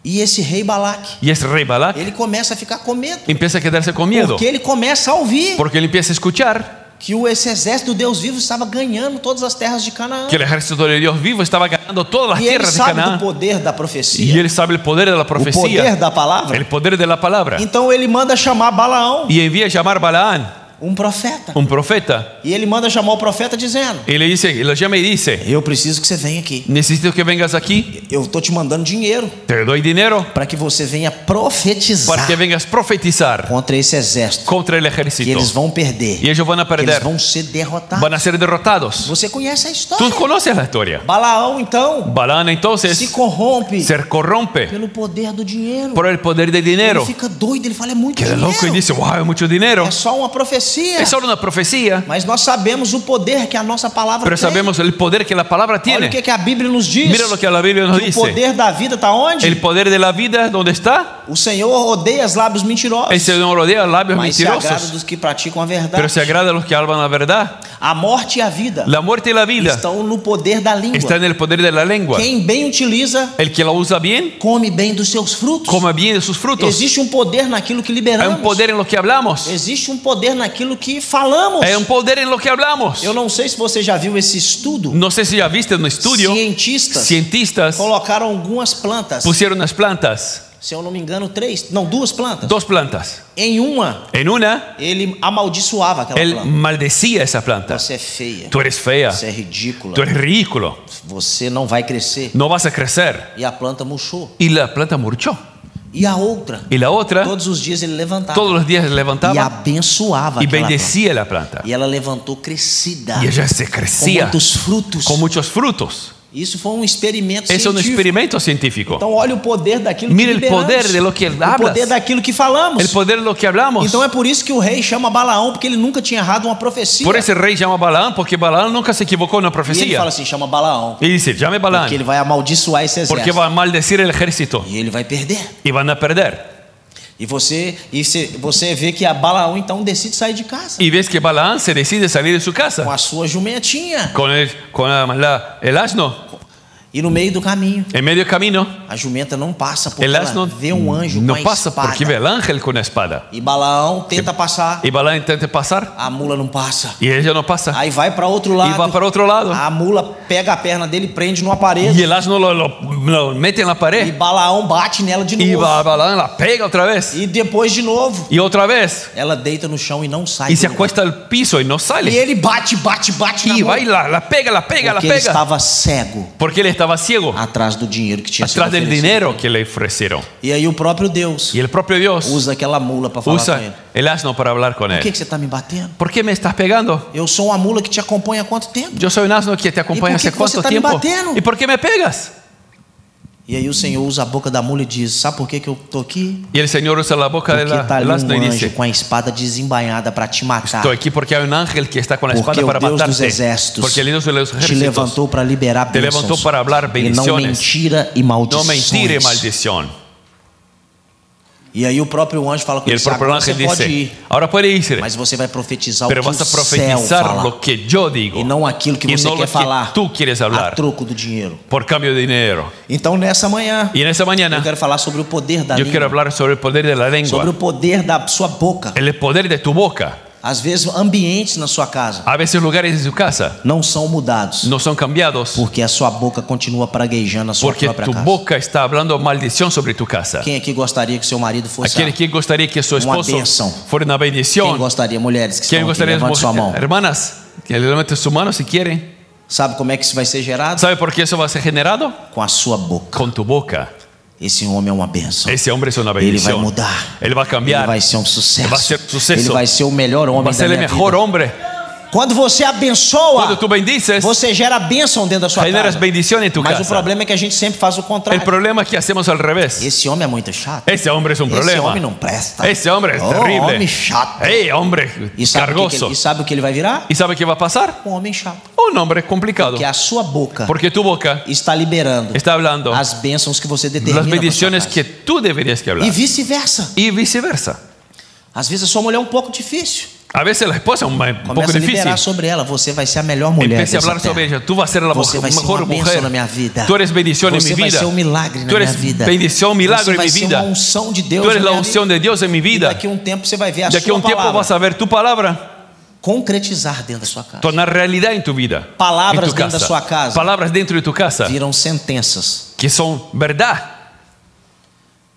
E esse rei Balaque, Y ese rey Balac ele começa a ficar com medo, empieza a quedarse con miedo porque ele começa a ouvir porque él empieza a escuchar que esse exército do Deus vivo estava ganhando todas as terras de Canaã. que el ejército de Dios vivo estaba ganando todas las E ele tierras de sabe do Canaán. poder da Y profecia, él sabe el poder de la o poder profecía, da palavra. el poder de la palabra. Então ele manda chamar Balaão, Y envía a llamar a Balaán, profeta. un profeta, E ele manda chamar o profeta dizendo: y le dice, y lo llama y dice: eu preciso que você venha aqui. necesito que vengas aquí, Eu estou te mandando dinheiro te doy dinero para que você venha para profetizar que vengas a profetizar contra esse exército, contra el que ejército. eles vão perder, Y ellos van a que eles perder, vão ser derrotados. van a ser derrotados. Você conhece a Tú história? conoces la historia. Balaão então Balaán se entonces corrompe se corrompe pelo poder do dinheiro. por el poder del dinero. Ele fica doido, ele fala: é muito Queda loco y dinheiro. dice: wow, es mucho dinero. É só uma profecia. Es solo una profecía, Mas nós sabemos o poder que a nossa palavra pero tem. sabemos el poder que la palabra Olha tiene. o que a Bíblia nos diz. Mira lo que la Biblia nos Que o dice. poder da vida está onde? El poder de la vida, ¿dónde está? O Senhor odeia os lábios mentirosos, El Señor odia labios mas se agrada mentirosos, dos que praticam a verdade. pero se agrada a los que hablan la verdad. A morte e a vida La muerte y la vida estão no poder da língua. está en el poder de la lengua. Quem bem utiliza, El que la usa bien, come bem dos seus frutos. come bien de sus frutos. Existe poder naquilo que Hay liberamos. un poder en lo que hablamos. Existe poder naquilo que falamos. Hay un poder en lo que hablamos. Eu não sei se você já viu esse estudo. No sé si ya viste un estudio. Cientistas colocaram algumas plantas. pusieron unas plantas, Se eu não me engano, duas plantas. dos plantas. Em uma, En una, ele amaldiçoava aquela él planta. maldecía esa planta. Você é feia. Tú eres fea, Você é ridícula. tú eres ridículo, Você não vai crescer. no vas a crecer. E a planta murchou. Y la planta murchó. E a outra, Y la otra, todos os dias ele levantava. todos los días E levantaba abençoava y aquela planta. bendecía la planta. E ela levantou crescida. Y ella se Com crecía muitos frutos. con muchos frutos. Isso foi um experimento Es un científico. experimento científico. Então olha o poder daquilo Mira que el liberamos, poder de lo que o hablas. poder daquilo que falamos. El poder de lo que hablamos. Então é por isso que o rei chama Balaão, porque ele nunca tinha errado uma profecia. Por eso el rey llama a Balaam, porque Balaam nunca se equivocó en una E ele profecía. fala assim, chama Balaão, Y dice, llame Balaam, porque ele vai amaldiçoar esse porque exército. va a maldecir el ejército E ele vai perder. y van a perder. E você vê que a Balaão então decide sair de casa Y ves que Balaam se decide salir de su com casa a sua jumentinha. con el asno E no meio do caminho, en medio del camino. a jumenta não passa porque El ela asno vê um anjo no com a pasa espada. porque ve el ángel con la espada. E Balaão tenta passar, Y Balaam intenta pasar a mula não passa. y ella no pasa. Aí vai para outro Y lado, va para otro lado. a mula pega a perna dele e prende numa Y parede. el asno lo mete en la E pared. Balaão bate nela de Y novo. Balaam la pega otra vez. E depois de novo, Y otra vez. ela deita no chão e não sai. Y se do lugar. acuesta al piso y no E sale. ele bate na Y mula, va y la pega, porque ele estava cego Porque él estaba ciego. atrás do dinheiro que tinha sido Atrás del oferecido. dinero que le ofrecieron. E aí o próprio Deus Y el propio Dios usa aquela mula para falar com ele. usa el asno para hablar con Por que él. você está me batendo? ¿Por qué me estás pegando? Eu sou uma mula que te acompanha há quanto tempo? Yo soy un asno que te acompaña ¿Y por qué hace que cuánto você tá me tiempo. batendo? ¿Y por qué me pegas? E aí o Senhor usa a boca da mula e diz: sabe por que eu tô aqui? Y el Señor usa la boca Porque tá ali del asno y um anjo dice: com a espada desembainhada para te matar. estoy aquí porque hay un ángel que está con la Porque espada o para Deus dos matarte. exércitos Porque el Dios de los te ejércitos levantou para liberar te bênçãos. levantó para hablar E não bendiciones. mentira e No maldições. mentira y maldición. E aí o próprio anjo fala com Y ele: el propio agora você ángel pode dice: ir, ahora puede irse, mas você vai profetizar pero o que vas a o céu profetizar fala. lo que yo digo E não aquilo que y você no quer lo que falar tú quieres a hablar troco do dinheiro. por cambio de dinero. Então nessa manhã Y en esa eu mañana quero falar sobre o poder da yo quiero língua, hablar sobre el poder de la sobre lengua, o poder da sua boca. el poder de tu boca. Às vezes ambientes na sua casa A veces lugares de su casa não são mudados no son cambiados porque a sua boca continua praguejando a sua porque própria tu casa. boca está hablando maldición sobre tu casa. Quem aqui gostaria que seu marido fosse ¿A quién gostaria que su esposo benção. fuera una Quem bendición? gostaria, mulheres que ¿Quién estão aqui, gostaría, levante sua mão. hermanas, que levanten su mano si quieren? Sabe como é que isso vai ser gerado? ¿Sabe por qué eso va a ser generado? Com a sua boca. Con tu boca. Esse homem é uma bênção. Ese hombre es una Ele vai bendición. mudar. Él va a Ele cambiar. vai ser um sucesso. Vai ser sucesso. Ele vai ser o melhor Va homem a da ser el minha mejor vida. hombre. Quando você abençoa, Cuando tú bendices, você gera bênção dentro da sua generas casa. bendición en tu Mas o casa. problema é que a gente sempre faz o El contrário. problema es que hacemos al revés. Esse homem é muito chato. Ese hombre es un Esse problema. homem não presta. Ese hombre es Oh, terrible. homem chato. Hey, hombre E sabe, cargoso. e sabe o que ele vai virar? ¿Y sabe qué va a pasar? Um homem chato. Un hombre complicado. Porque a sua boca Porque tu boca está liberando está hablando as bênçãos que você determina las pra sua bendiciones casa. que tú deberías que E hablar. vice-versa. Y viceversa. Às vezes a sua mulher é um pouco difícil. A veces la esposa es un poco Começa a difícil. liberar sobre ela. Você vai ser a melhor mulher Empiece a dessa hablar sobre terra. ella. Tú vas a ser la Você vai ser mejor uma bênção mujer. na minha vida. Tú eres bendición en Você mi vai vida. ser um milagre na Tú eres minha vida. bendición, milagro Você en vai mi ser vida. uma unção de Deus Tú eres na la minha unción vida. de Dios en mi E vida. daqui a um tempo você vai ver a De aquí a sua un tiempo palavra vas a ver tu palabra concretizar dentro da sua casa. tornar realidad en tu vida. Palavras en tu dentro da sua casa. Palabras dentro de tu casa Viram sentenças. que son verdad.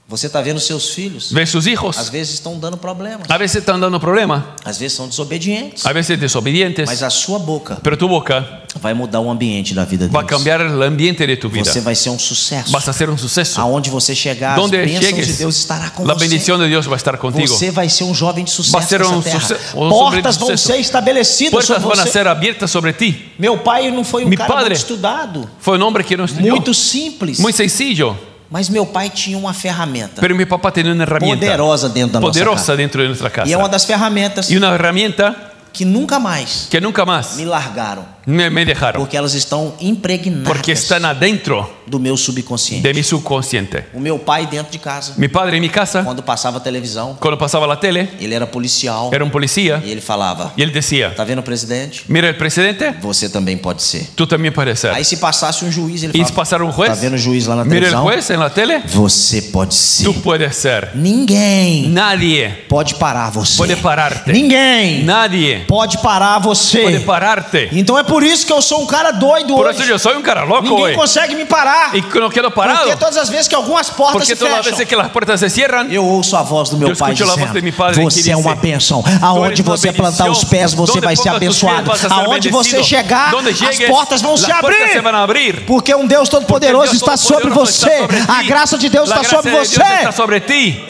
Você está vendo seus filhos? Ves sus hijos. Às vezes estão dando problemas. A veces están dando problema. Às vezes são desobedientes. A veces desobedientes. Mas a sua boca Pero tu boca vai mudar o ambiente da vida va a deles. cambiar el ambiente de tu vida. Você vai ser um sucesso. Vas a ser un suceso. Aonde você chegar, as Donde bênçãos de llegues, Deus estará com la você. bendición de Dios va a estar contigo. Você vai ser um jovem de sucesso Vai ser nessa um terra. sucesso, um homem de Portas vão sucesso. ser estabelecidas Puertas sobre van a você. ser abiertas sobre ti. Meu pai não foi um Mi cara padre muito estudado, Fue un hombre que no estudió. muito simples. Muy sencillo. Mas meu pai tinha uma ferramenta Pero mi papá tenía una herramienta poderosa dentro da nossa poderosa casa. dentro de nuestra casa. E é uma das ferramentas Y una herramienta que nunca mais que nunca más me largaram, me dejaron. porque elas estão impregnadas Porque están adentro do meu subconsciente. de mi subconsciente. O meu pai dentro de casa, Mi padre en mi casa, quando passava a televisão, cuando pasaba la tele, ele era policial era un policía e ele falava: y él decía: tá vendo o presidente? mira el presidente, Você também pode ser. tú también puedes ser. Aí se passasse um juiz, ele Y si falava: pasara un tá juez, vendo o juiz lá na mira el televisão? juez en la tele, Você pode ser. tú puedes ser. Ninguém Nadie pode parar você. puede pararte. Ninguém Nadie pode parar puede você. pararte. Então é por isso que eu sou um cara doido Por hoje. eso yo soy un cara loco Ninguém hoy. consegue me parar. Y no quedo parado. Porque todas as vezes que algumas portas Porque se todas las fecham, veces que las puertas se cierran, eu ouço a voz do meu Eu pai escuto a voz dizendo: de mi padre que você é diz, uma bênção. "Tu eres Aonde uma você plantar os bendición. pés, você Donde vai ser pongas tus pies, abençoado. vas a ser Aonde você bendecido. chegar, Donde as llegues, portas vão se las puertas se van a abrir. abrir. Porque um Deus Todo-Poderoso Porque Dios está sobre Todopoderoso você. está sobre A ti. graça de Deus La está gracia sobre de Dios você. está sobre ti.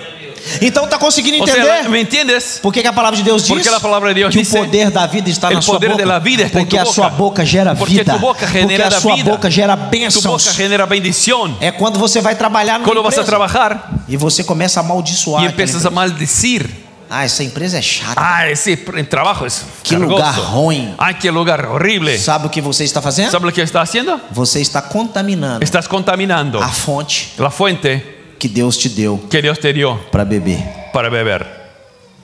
Então está conseguindo O sea, entender? ¿me entiendes? Por que a palavra de Deus diz Porque a palavra de Deus que dice, o poder da vida está el na sua poder de la vida boca? está en Porque tu a sua boca. boca gera Porque vida. tu boca Porque genera a sua vida. boca gera Tu boca bênçãos. genera bendición. É quando você vai trabalhar numa Cuando vas a empresa trabajar e você começa a amaldiçoar y aquela empiezas a empresa. maldecir. Ah, essa empresa é chata. Ah, ese trabajo es Que lugar cargoso. ruim. Ay, qué lugar horrible. Sabe o que você está fazendo? ¿Sabes lo que estás haciendo? Você está contaminando Estás contaminando a fonte la fuente que Deus te deu que Dios te dio para beber. para beber.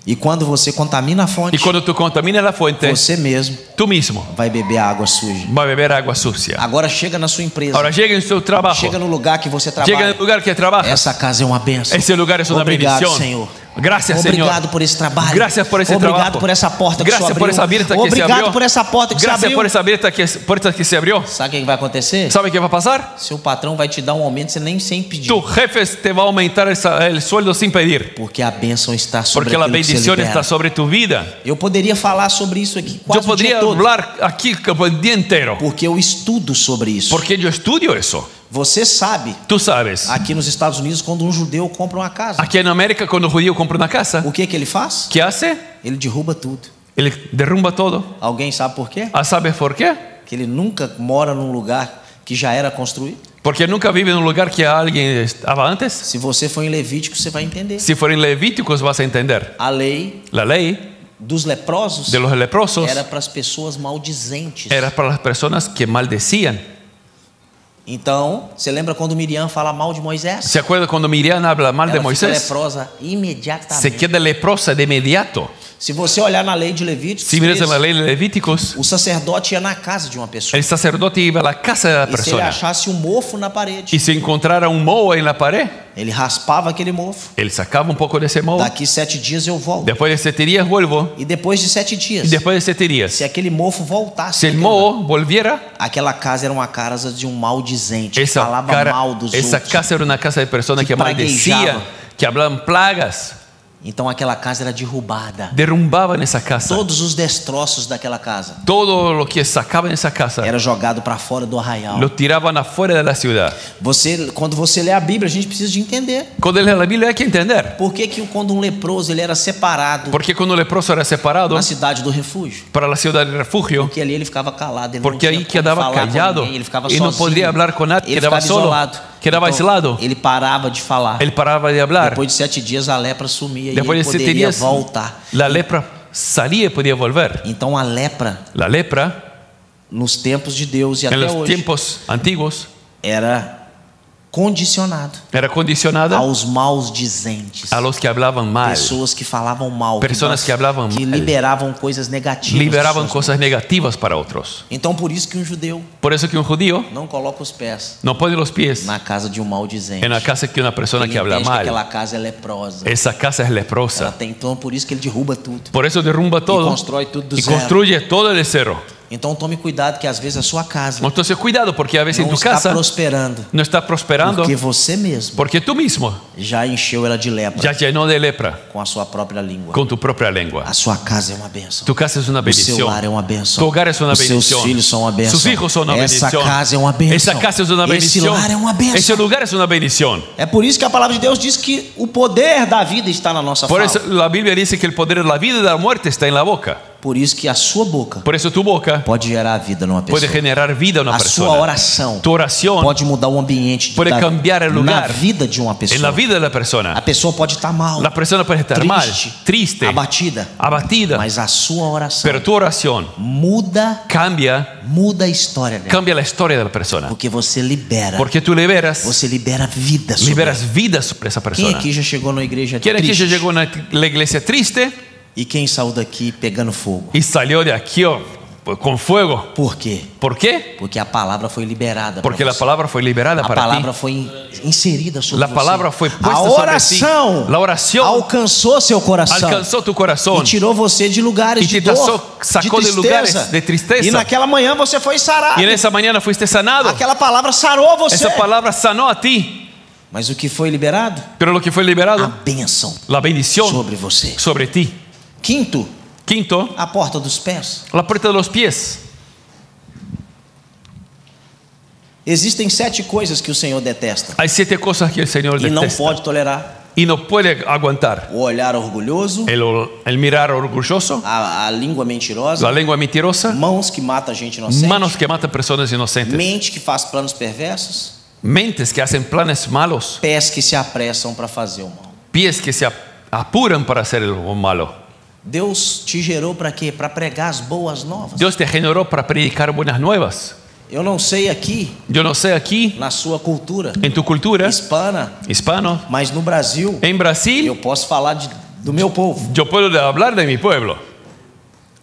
E quando você contamina a fonte, Y cuando tú contaminas la fuente, você mesmo tú mismo vai beber água suja. vas a beber agua sucia. Agora chega na sua empresa, Ahora llega en su trabajo, chega no lugar que você llega en trabalha. el lugar que trabajas. Essa casa é uma bênção. Ese lugar es una Obrigado, bendición. Senhor. Gracias, Señor. Obrigado por esse trabalho. Gracias por ese Obrigado trabajo. por essa porta que Gracias se por abriu. esa abierta que se Obrigado abrió. por essa porta que se Gracias abriu. por esa puerta que se abrió. Sabe o que vai acontecer? ¿Sabe qué va a pasar? Seu patrão vai te dar um aumento você nem sem pedir. Tu jefe te va a aumentar el sueldo sin pedir. Porque a bênção está sobre Porque la aquilo que você bendición libera. está sobre tu vida. Eu poderia falar sobre isso aqui Yo quase o dia podría todo. hablar aquí el día entero. Porque eu estudo sobre isso. Porque yo estudio eso. Você sabe, Tú sabes. aqui nos Estados Unidos, quando um judeu compra uma casa, Aquí en América, cuando el judío compra una casa, o que ele faz? ¿qué hace? Ele derruba tudo. Él derrumba todo. Alguém sabe por quê? ¿Ah, ¿sabes por qué? Que ele nunca mora num lugar que já era construído. Porque nunca vive en un lugar que alguien estaba antes. Se você for em Levítico, você vai entender. Si fuera en Levíticos vas a entender. A lei La ley dos leprosos de los leprosos era para as pessoas maldizentes. era para las personas que maldecían. Então, você lembra quando Miriam fala mal de Moisés? ¿Se acuerda cuando Miriam habla mal de Ela fica Moisés? leprosa imediatamente. Se queda leprosa de inmediato. Se você olhar na lei de Levíticos, Si miras en la ley de Levíticos, o sacerdote ia na casa de uma pessoa. el sacerdote iba a la casa de la E se ele persona. achasse um mofo na parede, Y si encontrara un moho en la pared, ele raspava aquele mofo. él sacaba un poco de ese moho. Daqui 7 dias eu volto. Después de 7 días vuelvo. E depois de 7 Y dias, después de 7 días, se aquele mofo voltasse, si el naquele moho volviera, aquela casa era uma casa de um maldizente, que esa, falava mal dos esa outros. casa era una casa de personas Que que maldecían, praguejaba. que hablaban plagas. Então aquela casa era derrubada. Derrumbaban esa casa. Todos os destroços daquela casa Todo lo que sacaban de esa casa era jogado para fora do arraial. lo tiraban afuera de la ciudad. Quando você lê a Bíblia, a gente precisa de entender. Cuando lees la Biblia hay que entender. Por que quando um leproso ele era separado Porque cuando el leproso era separado na cidade do refúgio? para la ciudad de refugio, Porque ali ele ficava calado, ele porque não tinha ahí como quedaba falar com callado ninguém, ele ficava y no sozinho. podría hablar con nadie, Ele quedaba ficava solo, isolado. quedaba Então, aislado. ele parava de falar. Él paraba de hablar. Depois de 7 dias a lepra sumia Después e de ele 7 poderia días voltar. la lepra salía y podía volver. Então a lepra La lepra nos tempos de Deus e en até los hoje tiempos antiguos era condicionado era condicionada aos maus dizentes. a los que hablaban mal, Pessoas que falavam mal, Personas que hablavam que mal. liberavam coisas negativas. liberaban de suas cosas negativas para otros. mãos. Então por isso que um judeu Por eso que un judío não coloca os pés no pone los pies na casa de um maldizente. en la casa que una persona Ele que habla entende que mal. aquela casa é leprosa. Esa casa es Ela leprosa. tem, então por isso que ele derruba tudo. Por eso derrumba todo constrói tudo do y zero. construye todo de cero. Então tome cuidado que às vezes a sua casa Entonces cuidado, porque a veces en não tu está casa prosperando no está prosperando porque você mesmo porque tú mismo já encheu ela de lepra ya llenó de lepra com a sua própria língua. con tu propia lengua. A sua casa é uma bênção. Tu casa es una O seu bendición. lar é uma bênção. Tu hogar es una Os seus bendición. filhos são uma bênção. Sus hijos son una Essa bendición. casa é uma bênção. Esa casa es una Esse bendición. lar é uma bênção. Ese lugar es una bendición. É por isso que a palavra de Deus diz que o poder da vida está na nossa Por fala. eso la Biblia dice que el poder de la vida y de la muerte está en la boca. Por isso que a sua boca Por eso tu boca pode gerar vida numa pessoa. puede generar vida a una A sua persona. oração Tu oración pode mudar o ambiente puede cambiar el lugar na vida de uma en la pessoa. vida de la A persona. pessoa pode estar mal, La persona puede estar triste, mal, triste, abatida, abatida, mas a sua oração pero tu oración muda a história dela. cambia la historia de la persona. Porque você libera. Porque tú liberas Você libera vida sobre liberas ela. vida sobre esa Quem persona. aqui já chegou na igreja ¿Quién aquí triste? ya llegó a la iglesia triste E quem saiu daqui pegando fogo? y salió de aquí con fuego? Por quê? ¿Por qué? Porque a palavra foi liberada. Porque pra la você. palabra fue liberada A para palavra ti. foi inserida sobre La você. palabra fue puesta A sobre ti. oração La oración alcançou seu coração. alcanzó tu corazón E tirou você de lugares E de te dor, sacou de lugares de tristeza. E naquela manhã você foi sarado. y en esa mañana fuiste sanado. Aquela palavra sarou você. Esa palabra sanó a ti. Mas o que foi liberado? Pero lo que fue A liberado, bênção la bendición sobre você. sobre ti. Quinto, Quinto, a porta dos pés. la puerta de los pies. Existem 7 coisas que o Senhor detesta Hay 7 cosas que el Señor e não detesta pode tolerar. y no puede aguantar. o olhar orgulhoso, El mirar orgulloso, a língua mentirosa, la lengua mentirosa, mãos que matam gente inocente, manos que matan personas inocentes, mente que faz planos perversos, mentes que hacen planes malos, pés que se apressam para fazer o mal. pies que se apuran para hacer lo malo. Deus te gerou para quê? Para pregar as boas novas. Dios te generó para predicar buenas nuevas. Eu não sei aqui, Yo no sé aquí, na sua cultura en tu cultura hispana, mas no Brasil, en Brasil, eu posso falar do meu povo. yo puedo hablar de mi pueblo.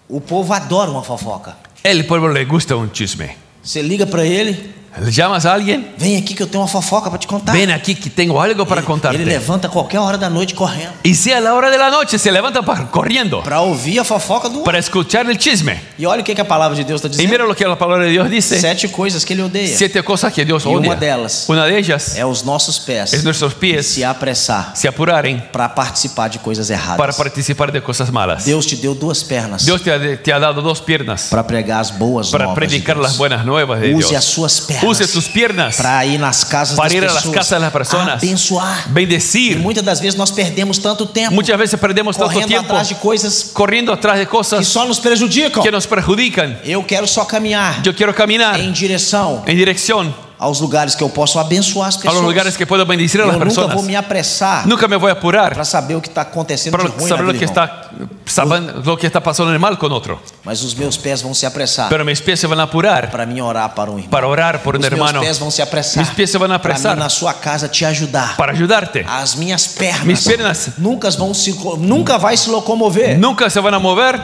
O povo adora uma fofoca. El pueblo le gusta un chisme. Você liga para ele, Le llamas a alguien, vem aqui que eu tenho uma fofoca para te contar. ven aquí que tengo algo para Ele contarte. levanta a qualquer hora da noite correndo Y si a la hora de la noche se levanta corriendo para ouvir a fofoca do outro. para escuchar el chisme. E olha o que a palavra de Deus está Y dizendo. mira lo que la palabra de Dios dice. 7 coisas que ele odeia. 7 cosas que Dios Y una odia. de ellas Una de ellas É os nossos pés es nuestros pies se apressar se apuraren para participar de coisas para erradas. participar de cosas malas. Deus te deu 2 pernas Dios te ha dado 2 piernas para pregar as boas para novas de predicar Deus. las buenas nuevas de Use Dios. as suas pernas Use tus piernas para ir nas casas para das ir a las pessoas, casas de las personas, abençoar. E bendecir. muitas das vezes nós perdemos tanto tempo Muchas veces perdemos tanto correndo tiempo atrás de coisas corriendo atrás de que cosas só nos prejudicam. que nos perjudican. Eu quero só caminhar Yo quiero caminar em direção en dirección aos lugares que eu posso abençoar as a pessoas. los lugares que puedo bendecir a Eu las nunca personas. vou me apressar Nunca me voy a apurar para saber o que está acontecendo para de ruim saber na lo vida, que irmão. lo que está pasando de mal con otro. Mas os meus pés vão se apressar Pero mis pies se van a apurar para mim orar para um irmão. para orar por un Os hermano, meus pés vão se apressar Mis pies se van a para apressar mim na sua casa te ajudar. para ayudarte. As minhas pernas, Mis piernas nunca vai se locomover Nunca se van a mover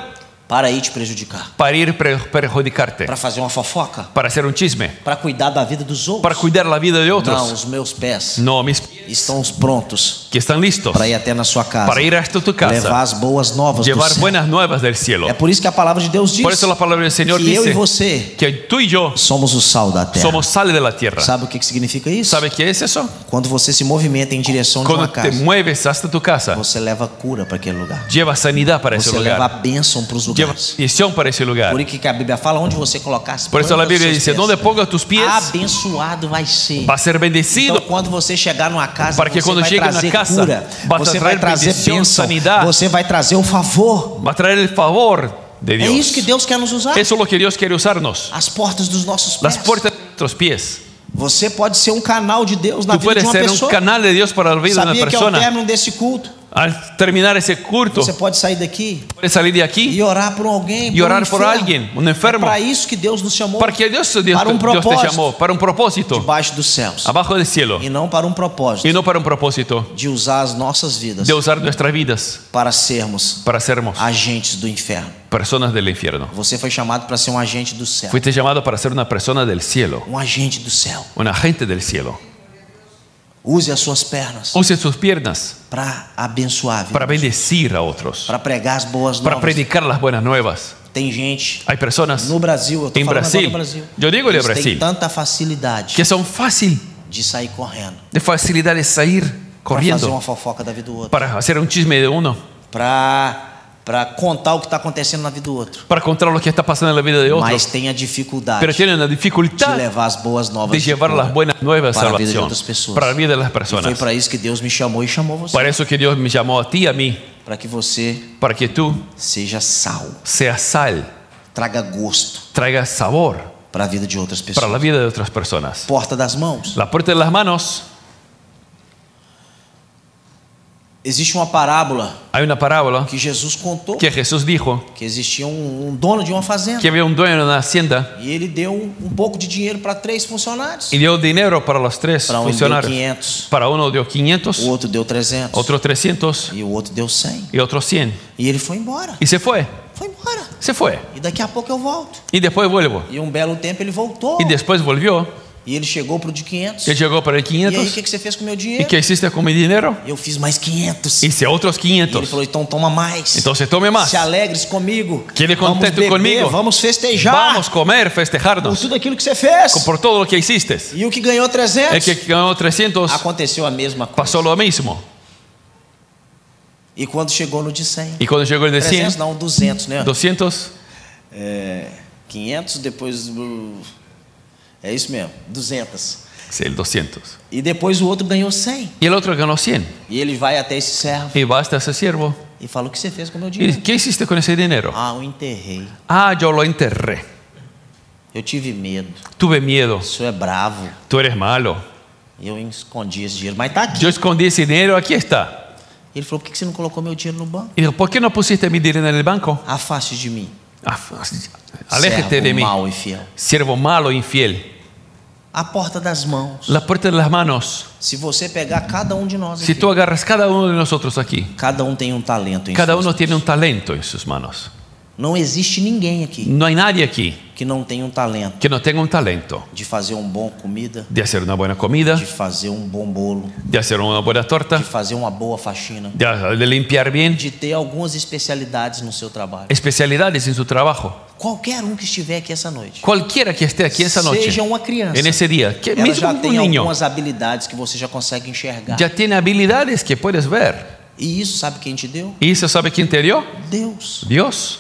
para ir te prejudicar, para ir perjudicarte, para fazer uma fofoca, para hacer un chisme, para cuidar da vida dos outros. para cuidar la vida de Não, otros. os meus pés No, mis pies estão prontos que están listos para ir até na sua casa, para ir hasta tu levar casa, as boas novas do llevar céu. buenas nuevas del cielo. É por isso que a palavra de Deus diz Por eso la palabra del Señor que eu e dice você que tú y yo somos o sal da terra. somos sal de la tierra. Sabe o que significa isso? ¿Sabe qué es eso? Quando você se movimenta em direção de uma Cuando te casa, mueves hasta tu casa, você leva cura para aquele lugar. lleva sanidad para ese Você leva a lugar, bênção para os lleva lugares. bendición para ese lugar. Por isso que a Bíblia fala onde você colocar as Por eso la plantas Biblia dos seus dice, pés, donde pongas tus pies, abençoado vai ser. va a ser bendecido. Então, quando você chegar numa casa, Para que você quando vai chegue na trazer casa, cura, vas a você vai trazer trazer bendição, bênção, sanidade. você vai trazer o favor. Va a traer el favor de É Dios. isso que Deus quer nos usar. Eso es lo que Dios quiere usarnos. As portas dos nossos Las pés. puertas de nuestros pies. Você pode ser um canal de Deus na Tú vida de puedes uma ser un pessoa. canal de Dios para la vida de una Sabia que ao persona. término desse culto, Al terminar ese culto, você pode sair daqui puedes salir de aquí e orar por alguém, y orar um por enfermo. alguien, un enfermo. É para isso que Deus nos chamou, Para que Dios para Dios te propósito, llamó, para un propósito, debaixo dos céus, abajo del cielo, e não para um propósito y no para un propósito de usar as nossas vidas de usar nuestras vidas para sermos para sermos agentes do inferno. personas del infierno. Você foi chamado para ser um agente do céu, Fuiste llamado para ser una persona del cielo, um agente do céu. un agente del cielo. Use as suas pernas Use sus piernas para abençoar a vida, para bendecir a otros, para pregar as boas para novas. predicar las buenas nuevas. Tem gente Hay personas no Brasil, eu estou en falando agora Brasil, do Brasil, yo digo de eles têm Brasil, tanta facilidade que son fácil, de sair correndo de facilidad de salir para fazer corriendo, uma fofoca da vida do outro, para hacer un chisme de uno, para contar o que está acontecendo na vida do outro, para contar lo que está pasando en la vida de otro, mas tem a dificuldade pero tienen la de dificultad levar as boas novas de llevar cura las buenas nuevas de para a vida de salvación outras pessoas. para la vida de las E foi personas. para isso que Deus me chamou e chamou você, Para eso que Dios me llamó a ti y a mí, para que você para que tú seja sal, seas sal, traga gosto traigas sabor para a vida de outras para la pessoas. vida de otras personas. Porta das mãos. La puerta de las manos, Existe uma parábola hay una parábola que Jesus contou que Jesús dijo que existia um dono de uma fazenda que había un dueño de una hacienda e ele deu um pouco de dinheiro para 3 funcionários. y dio dinero para los 3 Para um ele deu funcionarios. 500, Para uno dio o 500, outro deu 300 otro 300 e o outro deu 100. y otro 100. E ele foi embora. Y se fue, Foi embora. se fue. E daqui a pouco eu volto. Y después vuelvo. E um belo tempo ele voltou. Y después volvió. E ele chegou pro de 500. Él llegó para el E aí, o 500. que você fez com o meu ¿Y dinheiro? qué hiciste con mi dinero? Eu fiz mais 500. Hice otros E ele 500. falou, então toma mais. Entonces tome más. Se alegres comigo. Quede Vamos contento beber, comigo. Vamos festejar Vamos a comer, por festejarnos tudo aquilo que você fez. por todo lo que hiciste. E o que ganhou 300, El que ganó 300 aconteceu a mesma coisa. pasó lo mismo. E quando chegou no de 100, Y cuando llegó el de 300 100, não, 200, né? 200, 500, depois... É isso mesmo, 200. Sí, el 200. E depois o outro ganhou 100. Y el otro ganó 100. E ele vai até esse servo Y va hasta esse siervo. e fala: o que você fez com o meu ¿Y dinheiro? qué hiciste con ese dinero? Ah, eu enterrei. Ah, yo lo enterré. Eu tive medo. Tuve miedo. O senhor é bravo. Tú eres malo. E eu escondi esse dinheiro. Mas tá aqui. Yo escondí ese dinero, aquí está. Ele falou: por que você não colocou meu dinheiro no banco? Y dijo, ¿por qué no pusiste mi dinero en el banco? Afaste de mim. Aléjate servo de mí. mau e fiel. Siervo malo e infiel. A porta das mãos. La puerta de las manos. Se você pegar cada um de nós Si aqui, tú agarras cada uno de nosotros aquí, cada um tem um talento em cada suas uno mãos. tiene un talento en sus manos. Não existe ninguém aqui No hay nadie aquí que não tenha um talento que no tenga un talento de fazer uma boa comida, de hacer una buena comida, de fazer um bom bolo, de hacer una buena torta, de fazer uma boa faxina, de limpiar bien, de ter algumas especialidades no seu trabalho. especialidades en su trabajo. Qualquer um que estiver aqui essa noite, Cualquiera que esté aquí esa noche, seja uma criança, en ese día, que ela mismo já un tem niño, algumas habilidades que você já consegue enxergar. ya tiene habilidades que puedes ver. E isso sabe quem te deu? ¿Y eso sabe quién te dio? Deus. Dios.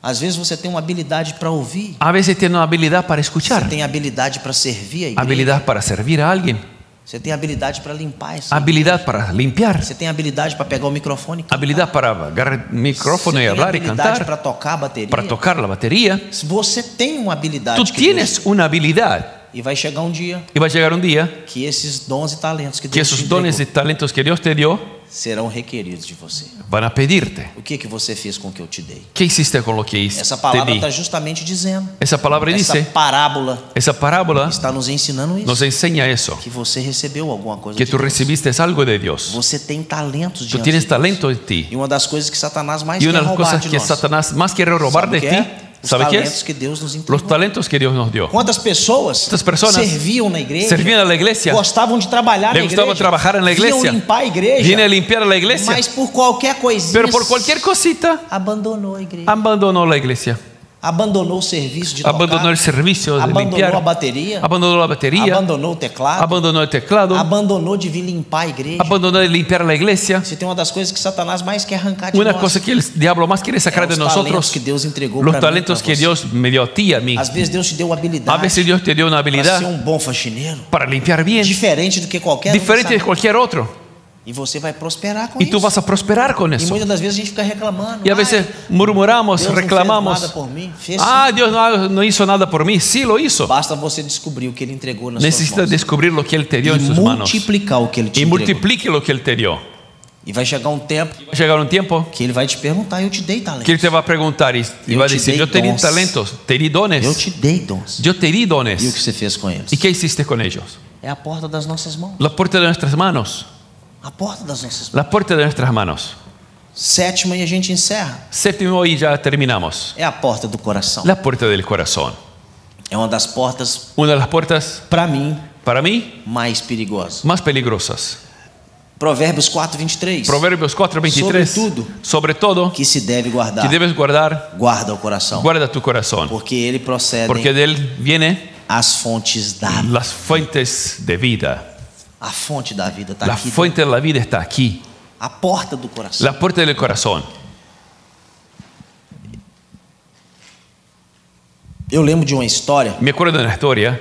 Às vezes você tem uma habilidade para ouvir, A veces tiene una habilidad para você escuchar, tem habilidade para servir a igreja, habilidad para servir a alguien, você tem habilidade para limpar essa igreja. habilidad para limpiar, Você tem habilidade para pegar o microfone, e cantar. habilidad para agarrar el micrófono y Você tem hablar y habilidade cantar, para tocar a bateria. para tocar la batería. Se você tem uma habilidade, Tú que tienes Deus, una habilidad e vai chegar um dia y va a llegar un día que esses dons e talentos que que Deus te esos dones y entregou talentos que Dios te dio serão requeridos de você. van a pedirte. O que você fez com o que eu te dei? ¿Qué hiciste con lo que Essa te palavra di? está justamente dizendo. Esa palabra Essa dice, parábola esa parábola está nos ensinando isso. nos enseña eso, Que você recebeu alguma coisa que de tú Deus. recibiste algo de Dios. Você tem talentos Tú diante tienes de Deus. talento en ti. E uma das coisas que Satanás mais Y quer una de las roubar cosas de que nós. Satanás más quiere robar Sabe de o que ti, é? Os ¿sabe qué talentos es? que Deus nos Los entregou. talentos que Dios nos dio. Quantas pessoas Estas personas serviam na igreja, servían a la iglesia, gostavam de trabalhar le na gustaba igreja, trabajar en la iglesia, vinham limpar a igreja, viene a limpiar la iglesia, mas por qualquer coisinha pero por cualquier cosita abandonou a igreja, abandonó la iglesia, abandonou o serviço de tocar, abandonó el servicio de abandonou limpiar, a bateria, abandonó la batería, abandonou o teclado, abandonó el teclado, abandonou de vir limpar a igreja. abandonó de limpiar la iglesia. Você tem uma das coisas que Satanás mais quer arrancar de Una nós. cosa que el diablo más quiere sacar É de os talentos nosotros, que Deus entregou los para talentos mim, que para Dios me dio a ti y a mí. Às vezes Deus te deu habilidade A veces Dios te dio una para habilidad ser um bom faxineiro, para limpiar bien, diferente do que qualquer diferente de sabe. cualquier otro. E você vai prosperar com Y isso. tú vas a prosperar con E eso. muitas das vezes a gente fica reclamando. Y a veces murmuramos, Deus não reclamamos. fez nada por mim. Fez Ah, sim. Dios no hizo nada por mí. Sí lo hizo. Basta você descobrir o que Ele entregou nas suas Necesitas mãos. descubrir lo que Él te dio en E sus manos. multiplicar o que Ele te Y entregou. multiplique lo que Él te dio. E vai chegar um tempo Va a llegar un tiempo que Ele vai te perguntar: eu te dei que talentos. Él te va a preguntar y Yo va a te decir, di yo te di dons. talentos, te di Eu dones. te dei dons. Yo te di E o que dones. você fez com eles? ¿Y qué hiciste con ellos? É a porta das nossas mãos. La puerta de nuestras manos. A porta das nossas mãos. La puerta de nuestras manos. Sétima e a gente encerra. Séptimo y ya terminamos. É a porta do coração. La puerta del corazón. É uma das portas, Una de las puertas, para mim, para mí, mais perigosas. más peligrosas. Provérbios 4:23. Proverbios 4:23. Sobre todo, Que se deve guardar. que debes guardar, Guarda o coração. guarda tu corazón. Porque ele procede Porque de él viene as fontes da vida. las fuentes de vida. A fonte da vida está La aqui. fuente de la vida está aquí. A porta do coração. La puerta del corazón. Eu lembro de uma história, Me acuerdo de una historia,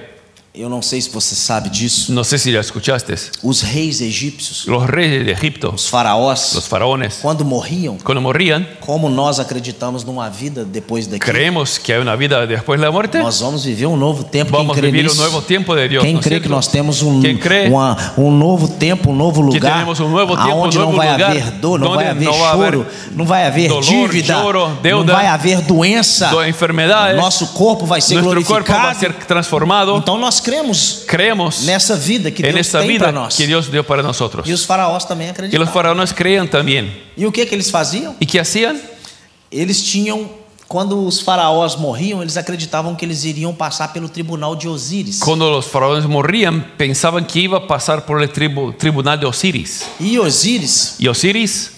eu não sei se você sabe disso. no sé si la escuchaste. Os reis egípcios, Los reyes de Egipto, os faraós, los faraones, quando morriam, cuando morían, como nós acreditamos numa vida depois daqui, creemos que hay una vida después de la muerte. nós vamos viver um novo tempo. Quem Vamos a crê vivir un nisso? nuevo tiempo de Dios. Quem ¿no es crê que cierto? nós temos Quem crê um novo tempo, um novo que lugar, tenemos un nuevo tiempo, aonde un não nuevo vai lugar, haver dor, não donde vai haver no va a haber choro, não vai haver dolor, dívida, choro, não deuda, vai haver doença, enfermedades, nosso corpo vai ser nuestro cuerpo va a glorificado. ser transformado. Então nós cremos Creemos nessa vida que en Deus esta tem para vida nós. que Dios dio para nosotros. E os faraós também Y los acreditavam. faraones creían también. E o que eles faziam? ¿Y qué hacían? Eles tinham, quando os faraós morriam, eles acreditavam que eles iriam passar pelo tribunal de Osíris. Cuando los faraones morían, pensaban que iba a pasar por el tribunal de Osiris. E Osíris Y Osiris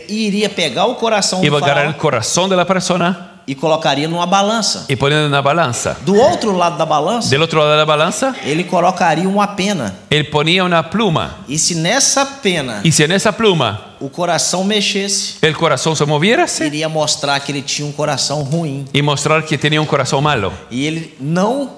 iria pegar o coração iba do a agarrar el faraó corazón de la persona e colocaria numa balança. y ponerlo en una balanza. Do outro lado da balança, Del otro lado de la balanza, ele colocaria uma pena. él ponía una pluma. E se nessa pena Y si en esa pluma o coração mexesse, el corazón se moviera iria mostrar que ele tinha um coração ruim. y mostrar que tenía un corazón malo. E ele não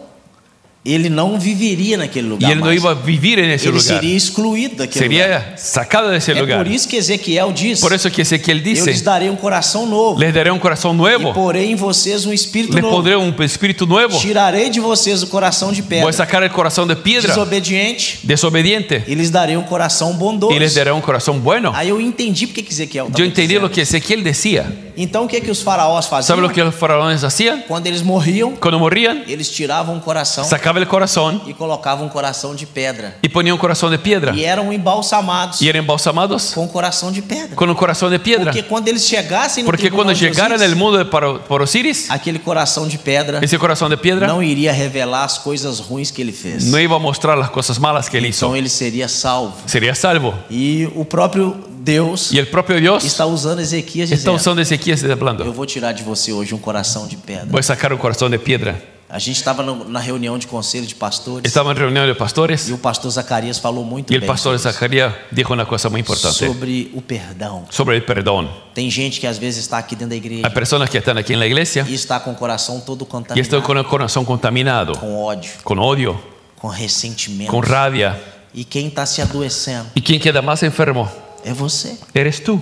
ele não viveria naquele y lugar él no mais. iba a vivir en ese Ele lugar. seria excluído daquele lugar. Sería sacado de ese É lugar. por isso que Ezequiel diz: Por eso que Ezequiel eu lhes dice, darei um coração novo les daré un corazón e nuevo, porei em vocês um espírito les novo. pondré un espíritu nuevo, Tirarei de vocês o coração de voy a pedra sacar el corazón de piedra, desobediente desobediente, e lhes darei um coração bondoso. y les daré un corazón bueno. Aí eu entendi porque que Ezequiel Yo estava entendí dizendo. lo que Ezequiel decía. Então o que que os faraós ¿Sabe faziam? lo que los faraones hacían? Quando eles morriam, Cuando morían, eles tiravam um coração sacaba el corazón e colocavam um coração de pedra. y ponía un corazón de piedra. E eram embalsamados Y eran embalsamados com coração de pedra. con un corazón de piedra. Porque quando eles chegassem no Porque cuando tribunal de llegaran al Osíris, mundo de por Osiris, aquele coração de pedra ese corazón de piedra não iria revelar as coisas ruins que ele fez. no iba a mostrar las cosas malas que él hizo. Então ele seria salvo. Sería salvo. E o próprio Deus Y el propio Dios está usando Ezequias está dizendo: usando Ezequiel eu hablando. vou tirar de você hoje um coração de pedra. Voy a sacar un corazón de piedra. A gente estava na reunião de conselho de pastores Estaba en reunión de pastores e o pastor Zacarias falou muito y el bem pastor sobre, Zacarías dijo una cosa muy importante sobre o perdão. sobre el perdón. Tem gente que às vezes está aqui dentro da igreja Hay personas que están aquí en la iglesia e está com o coração todo y están contaminado, con el corazón contaminado, com ódio, con odio, com ressentimento. con rabia. E quem está se adoecendo ¿Y quién queda más enfermo? é você, Eres tú.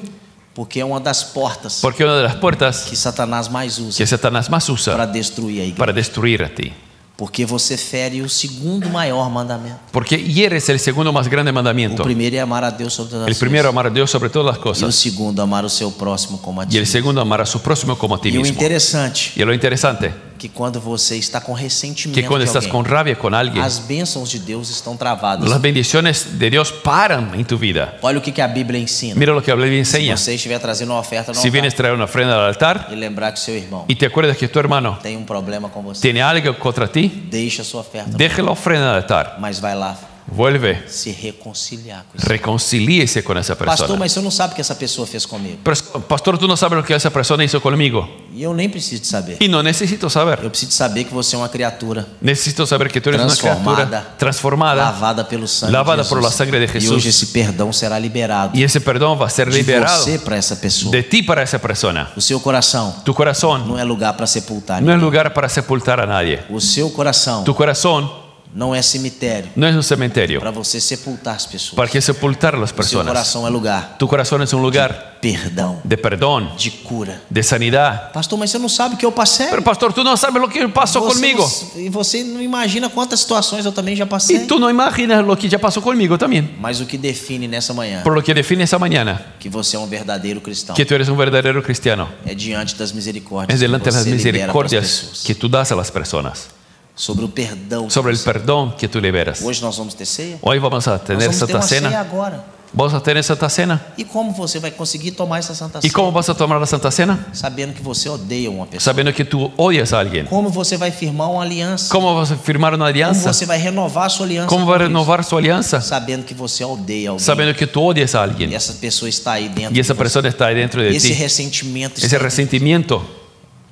porque é uma das portas Porque una de las puertas que Satanás mais usa que Satanás más para usa destruir a igreja. para destruir a ti. Porque você fere o segundo maior mandamento. Porque hieres el segundo más grande O mandamiento. primeiro é amar a Deus sobre todas El as primero, coisas. amar a Dios sobre todas las E o cosas. segundo, amar o seu próximo como a ti Y el mesmo. segundo, amar a su próximo como a ti E o mismo. interessante Y lo interesante, que quando você está com ressentimento que cuando de estás alguém, con rabia con alguien, as bênçãos de Deus estão travadas. las bendiciones de Dios paran en tu vida. Olha o que a Bíblia ensina. Mira lo que la Biblia Se enseña. você estiver trazendo uma oferta no Si altar vienes a traer una ofrenda al altar e lembrar que seu irmão y te acuerdas que tu hermano tem um problema com você, tiene algo contra ti, deixa a sua oferta, deje la ofrenda al altar, mas vai lá vuelve, se reconciliar com isso. reconcilíese con esa Pastor, persona. mas você não sabe o que essa pessoa fez comigo. Pero, pastor, tú no sabes lo que esa persona hizo conmigo. E eu nem preciso de saber. Y no necesito saber. Eu preciso de saber que você é uma criatura Necesito saber que tú eres una criatura transformada, lavada pelo sangue lavada de por la Jesus. sangre de E Jesús. hoje esse perdão será liberado Y ese perdón va a ser de liberado você para essa pessoa. de ti para esa persona. O seu coração Tu corazón não é lugar para sepultar no es ninguém. lugar para sepultar a nadie. O seu coração Tu corazón não é cemitério no es un cementerio para você sepultar as pessoas. para que sepultar a las O seu personas. coração é lugar Tu corazón es un lugar de perdão, de perdón, de cura. de sanidad. Pastor, mas você não sabe o que eu passei. Pero pastor, tú no sabes lo que pasó conmigo. E você não imagina quantas situações eu também já passei. Y tú no imaginas lo que ya pasó conmigo también. Mas o que define nessa manhã Por lo que define esa mañana que você é um verdadeiro cristão que tú eres un verdadero cristiano é diante das misericórdias es delante de que las você libera para as misericordias pessoas. que tú das a las personas, Sobre o perdão. sobre el perdón que tú liberas. Hoje nós vamos ter ceia. Hoy vamos a Nós tener vamos ter Santa uma ceia Cena. agora. Vamos a tener Santa Cena. E como você vai conseguir tomar essa Santa ¿Y Ceia? cómo vas a tomar la Santa Cena? Sabendo que você odeia uma pessoa. Sabiendo que tú odias a alguien. Como você vai firmar uma aliança? ¿Cómo vas a firmar una Como alianza? você vai renovar a sua aliança? ¿Cómo com va a Cristo? renovar su alianza? Sabendo que você odeia alguém. Sabiendo que tú odias a E alguien essa pessoa está aí dentro y esa de você. persona está ahí dentro de Esse ti. ressentimento está Ese aí dentro. resentimiento,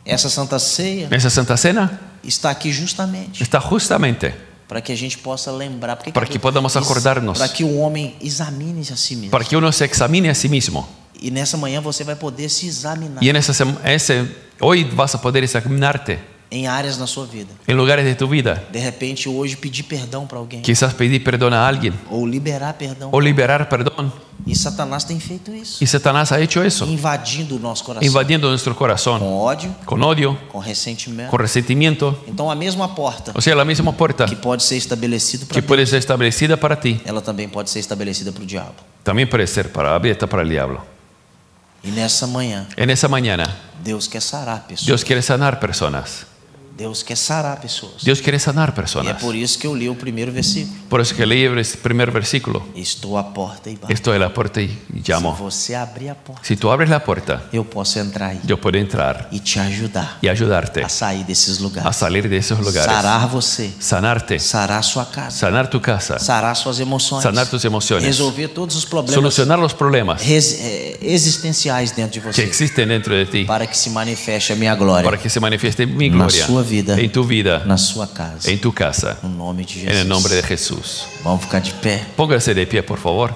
Essa Santa Ceia esa Santa Cena está aqui justamente está justamente para que a gente possa lembrar, para que podamos acordarnos, para que o homem examine a si mesmo. para que uno se examine a sí mismo. E nessa manhã você vai poder se examinar Y en hoy vas a poder examinarte em áreas na sua vida. en lugares de tu vida. De repente hoje pedir perdão para alguém Quizás pedir perdón a alguien ou liberar perdão. o liberar perdón. E Satanás tem feito isso, Y Satanás ha hecho eso, invadindo o nosso coração invadiendo nuestro corazón com ódio, con odio, com ressentimento. con resentimiento. Então a mesma porta O sea, la misma puerta que pode ser estabelecida para que Deus, puede ser establecida para ti, ela também pode ser estabelecida para o diabo. también puede ser abierta para el diablo. E nessa manhã En esa mañana, Deus quer sarar pessoas. Dios quiere sanar personas. Deus quer sarar pessoas. Dios quiere sanar E é personas. por isso que eu li o primeiro versículo. Por eso que leí el primer versículo. Estou à porta e bato. Estoy en la puerta y Se llamo. você abrir a porta, Si tú abres la puerta, eu posso entrar aí yo puedo entrar e te ajudar y ayudarte a sair desses a lugares. salir de esos lugares. Sarar você, Sanarte, sarar sua casa, sanar tu casa, sarar suas emoções, sanar tus emociones, resolver todos os problemas solucionar los problemas existenciais dentro de que você, existen dentro de ti para que se manifeste a minha glória para que se manifieste mi na gloria sua vida, en tu vida, na sua casa, en tu casa, no nome de en Jesus. el nombre de Jesús. Vamos ficar de pé. Póngase de pie, por favor.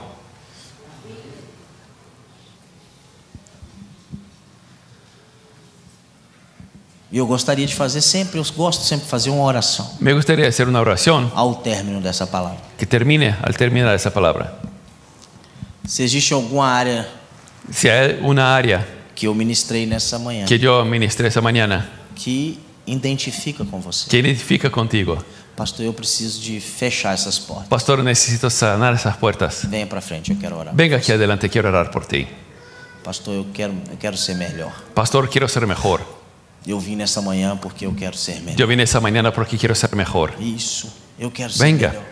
E eu gostaria de fazer sempre, eu gosto sempre de fazer uma oração Me gustaría hacer una oración ao término dessa palavra. que termine al terminar esa palabra. Se existe alguma área Si hay una área que eu ministrei nessa manhã que yo ministré esa mañana que identifica com você, que identifica contigo, pastor, eu preciso de fechar essas portas. pastor, necesito sanar esas puertas. Venha para frente, eu quero orar. Venga aquí adelante, quiero orar por ti. Pastor, eu quero ser melhor. Pastor, quiero ser mejor. Eu vim nessa manhã porque eu quero ser melhor. Yo vine esa mañana porque quiero ser mejor. Isso, eu quero ser Venga, melhor.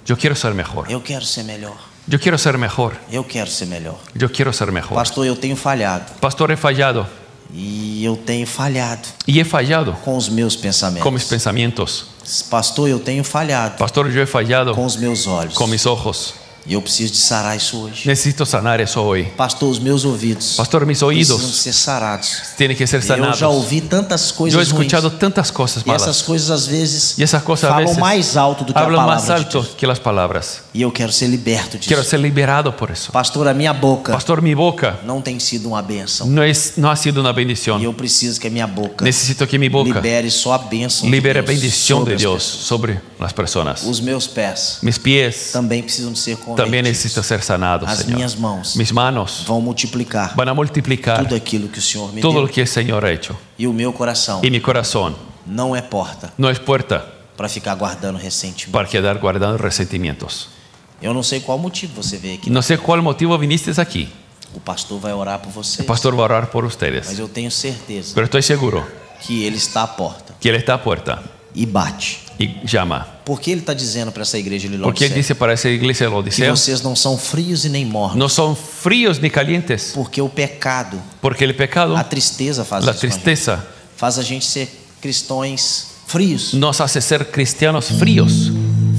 yo quiero ser mejor. Eu quero ser melhor. Yo quiero ser mejor. Eu quero ser melhor. Yo quiero ser mejor. Pastor, eu tenho falhado. Pastor, he fallado. E eu tenho falhado Y he fallado com os meus pensamentos. con mis pensamientos. Pastor, eu tenho falhado Pastor, yo he fallado com os meus olhos. con mis ojos. E eu preciso de sarar isso hoje. Necesito sanar eso hoy. Pastor, os meus ouvidos Pastor, mis precisam oídos ser sarados. tienen que ser Eu sanados. já ouvi tantas Yo he coisas ruins. escuchado tantas cosas E essas malas. coisas às vezes Y esas cosas a falam veces mais alto do que a hablan más palavra de alto Deus. que las palabras. E eu quero ser liberto disso. Quiero ser liberado por eso. Pastor, a minha boca Pastor, mi boca não tem sido uma bênção. no ha sido una E bendición. eu preciso que a minha boca Necesito que mi boca libere só a bênção libere a de Deus bendición sobre de as Dios pessoas. sobre las personas. Os meus pés Mis pies também precisam ser también convertidos. necesitan ser sanados, As Señor. minhas mãos Mis manos vão multiplicar van a multiplicar tudo aquilo que o Senhor me todo deu. lo que el Señor ha hecho. E o meu coração Y mi corazón não é porta no es puerta para ficar guardando ressentimento. para quedar guardando resentimientos. Eu não sei qual motivo você veio aqui. No sé cuál motivo viniste aquí. O pastor vai orar por você. El pastor va a orar por Mas ustedes. eu tenho certeza Pero estoy seguro que ele está à porta que Él está a puerta e bate. y llama. Por que ele está dizendo para essa igreja de Porque Él Laodiceia dice para esa iglesia de que Laodicea, vocês não são frios e nem mornos? no son fríos ni calientes, Porque o pecado, porque el pecado, a tristeza faz la isso com a gente. tristeza, Faz a gente ser cristãos frios, nos hace ser cristianos fríos,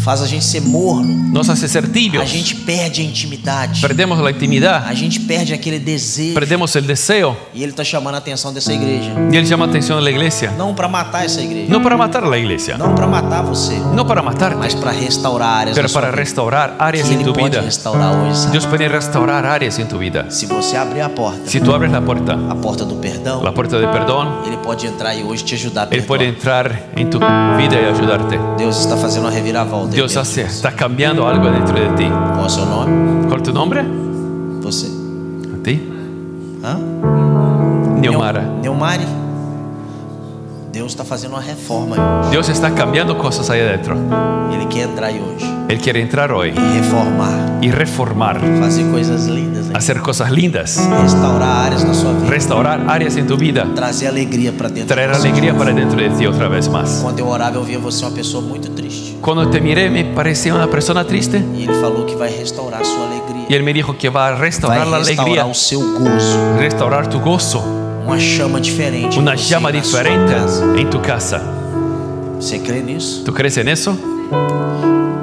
faz a gente ser morno, nos hace ser a tibios, gente perde a intimidade, perdemos la intimidad, a gente perde aquele desejo. perdemos el deseo. E ele está chamando a atenção dessa igreja, Y Él llama atención a la iglesia, não para matar essa igreja, no para matar a la iglesia, não para matar você, no para matarte, mas para restaurar áreas pero da sua para vida. restaurar áreas Que en ele tu pode vida. restaurar hoje, sabe? Dios puede restaurar áreas en tu vida. Se você abrir a porta Si tú abres la puerta do perdão, de perdón, ele pode entrar e hoje te ajudar a Él puede perdoar. entrar en tu vida y ayudarte. Deus está fazendo uma reviravolta. Dios está cambiando algo dentro de ti. Qual é o seu nome? ¿Cuál es tu nombre? Você. ¿A ti? Hã? Neomara. Neumari. Deus está fazendo uma reforma hoje. Dios está cambiando cosas ahí adentro. Ele quer entrar aí hoje Él quiere entrar hoy e reformar, y reformar, fazer coisas lindas, hein? hacer cosas lindas, Restaurar áreas na sua vida, restaurar áreas en tu vida, trazer alegria para dentro. traer de você. alegría para dentro de ti otra vez más. Quando eu orava, eu via você uma pessoa muito triste. Cuando te miré me parecía una persona triste E ele falou que vai restaurar a sua alegria. y Él me dijo que va a Vai restaurar la restaurar alegría, o seu gozo. restaurar tu gozo, Uma chama diferente. una em você llama e na sua diferente casa. en tu casa. Você crê nisso? ¿Tú crees en eso?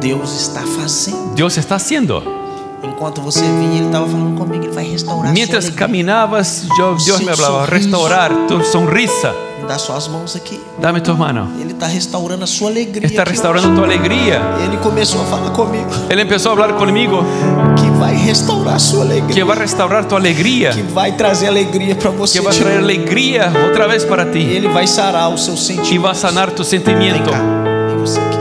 Deus está fazendo. Dios está haciendo. Enquanto você vinha, ele estava falando comigo, ele vai restaurar Mientras a sua alegria. caminabas, Dios me hablaba, sorriso. restaurar tu sonrisa. Me dá suas mãos aqui. Dame tus manos. Ele está restaurando a sua alegria. Está aqui restaurando tu alegría. hoje. Ele começou a falar comigo Él empezó a hablar conmigo que vai restaurar a sua alegria. que va a restaurar tu alegría, Que vai trazer alegria para você. que va a traer alegría otra vez para ti Ele vai sarar o seu y sentimento. va a sanar tu Vem sentimiento. cá, vem você aqui.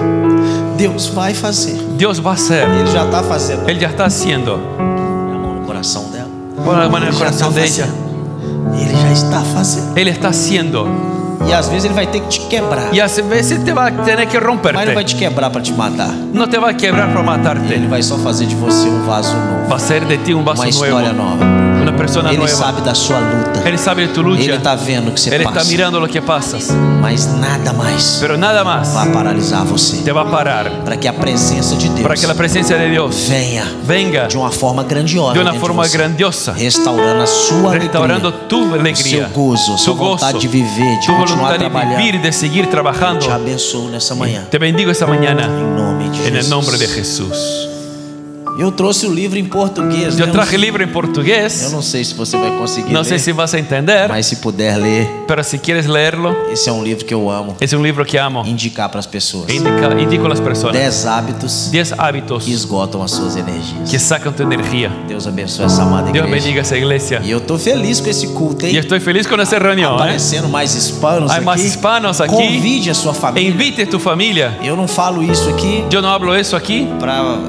Deus vai fazer. Dios va a hacer. Ele já está fazendo. Él ya está haciendo. Põe a mão no coração dela. Pon la mano en el Ele já corazón está de ella. fazendo. Ele já está fazendo. Él está haciendo. E às vezes ele vai ter que te quebrar. Y a veces te va a tener que Mas não vai romperte. te quebrar para te matar. No te va a quebrar para matarte. Ele vai só fazer de você um vaso novo. Va a ser de ti un vaso Uma história nuevo. nova. Una persona Ele nueva. sabe da sua luta. Él sabe de tu Ele lucha. está vendo o que você Él está passa. mirando lo que pasas. Mas nada mais Pero nada más vai paralisar você. te va a parar Para que a presença de Deus para que la presencia de Dios venha venga de uma forma grandiosa. de una dentro forma você. grandiosa, Restaurando a sua restaurando alegria. tu alegría, Seu gozo, tu sua vontade gozo, de viver, de tu continuar voluntad de trabalhando. vivir y de seguir trabajando. Te abençoo nessa manhã. Te bendigo esta mañana Em nome de en Jesus. el nombre de Jesús. Eu trouxe o livro em português. Yo né? traje el libro en Eu portugués. não sei se você vai conseguir No ler, sé si vas a entender, mas se puder ler, pero si quieres leerlo, esse é um livro que eu amo es un libro que amo. indicar para as pessoas. Indico a las personas 10 hábitos 10 hábitos que esgotam as suas energias. que sacan tu energía. Deus abençoe essa amada Dios igreja. bendiga esa iglesia. E eu tô feliz com esse culto, Y hein? estoy feliz con esta reunión. Aparecendo mais hispanos Hay aqui. más hispanos aquí. Convide a sua família. Invite a tu familia. Eu não falo isso aqui Yo no hablo eso aquí para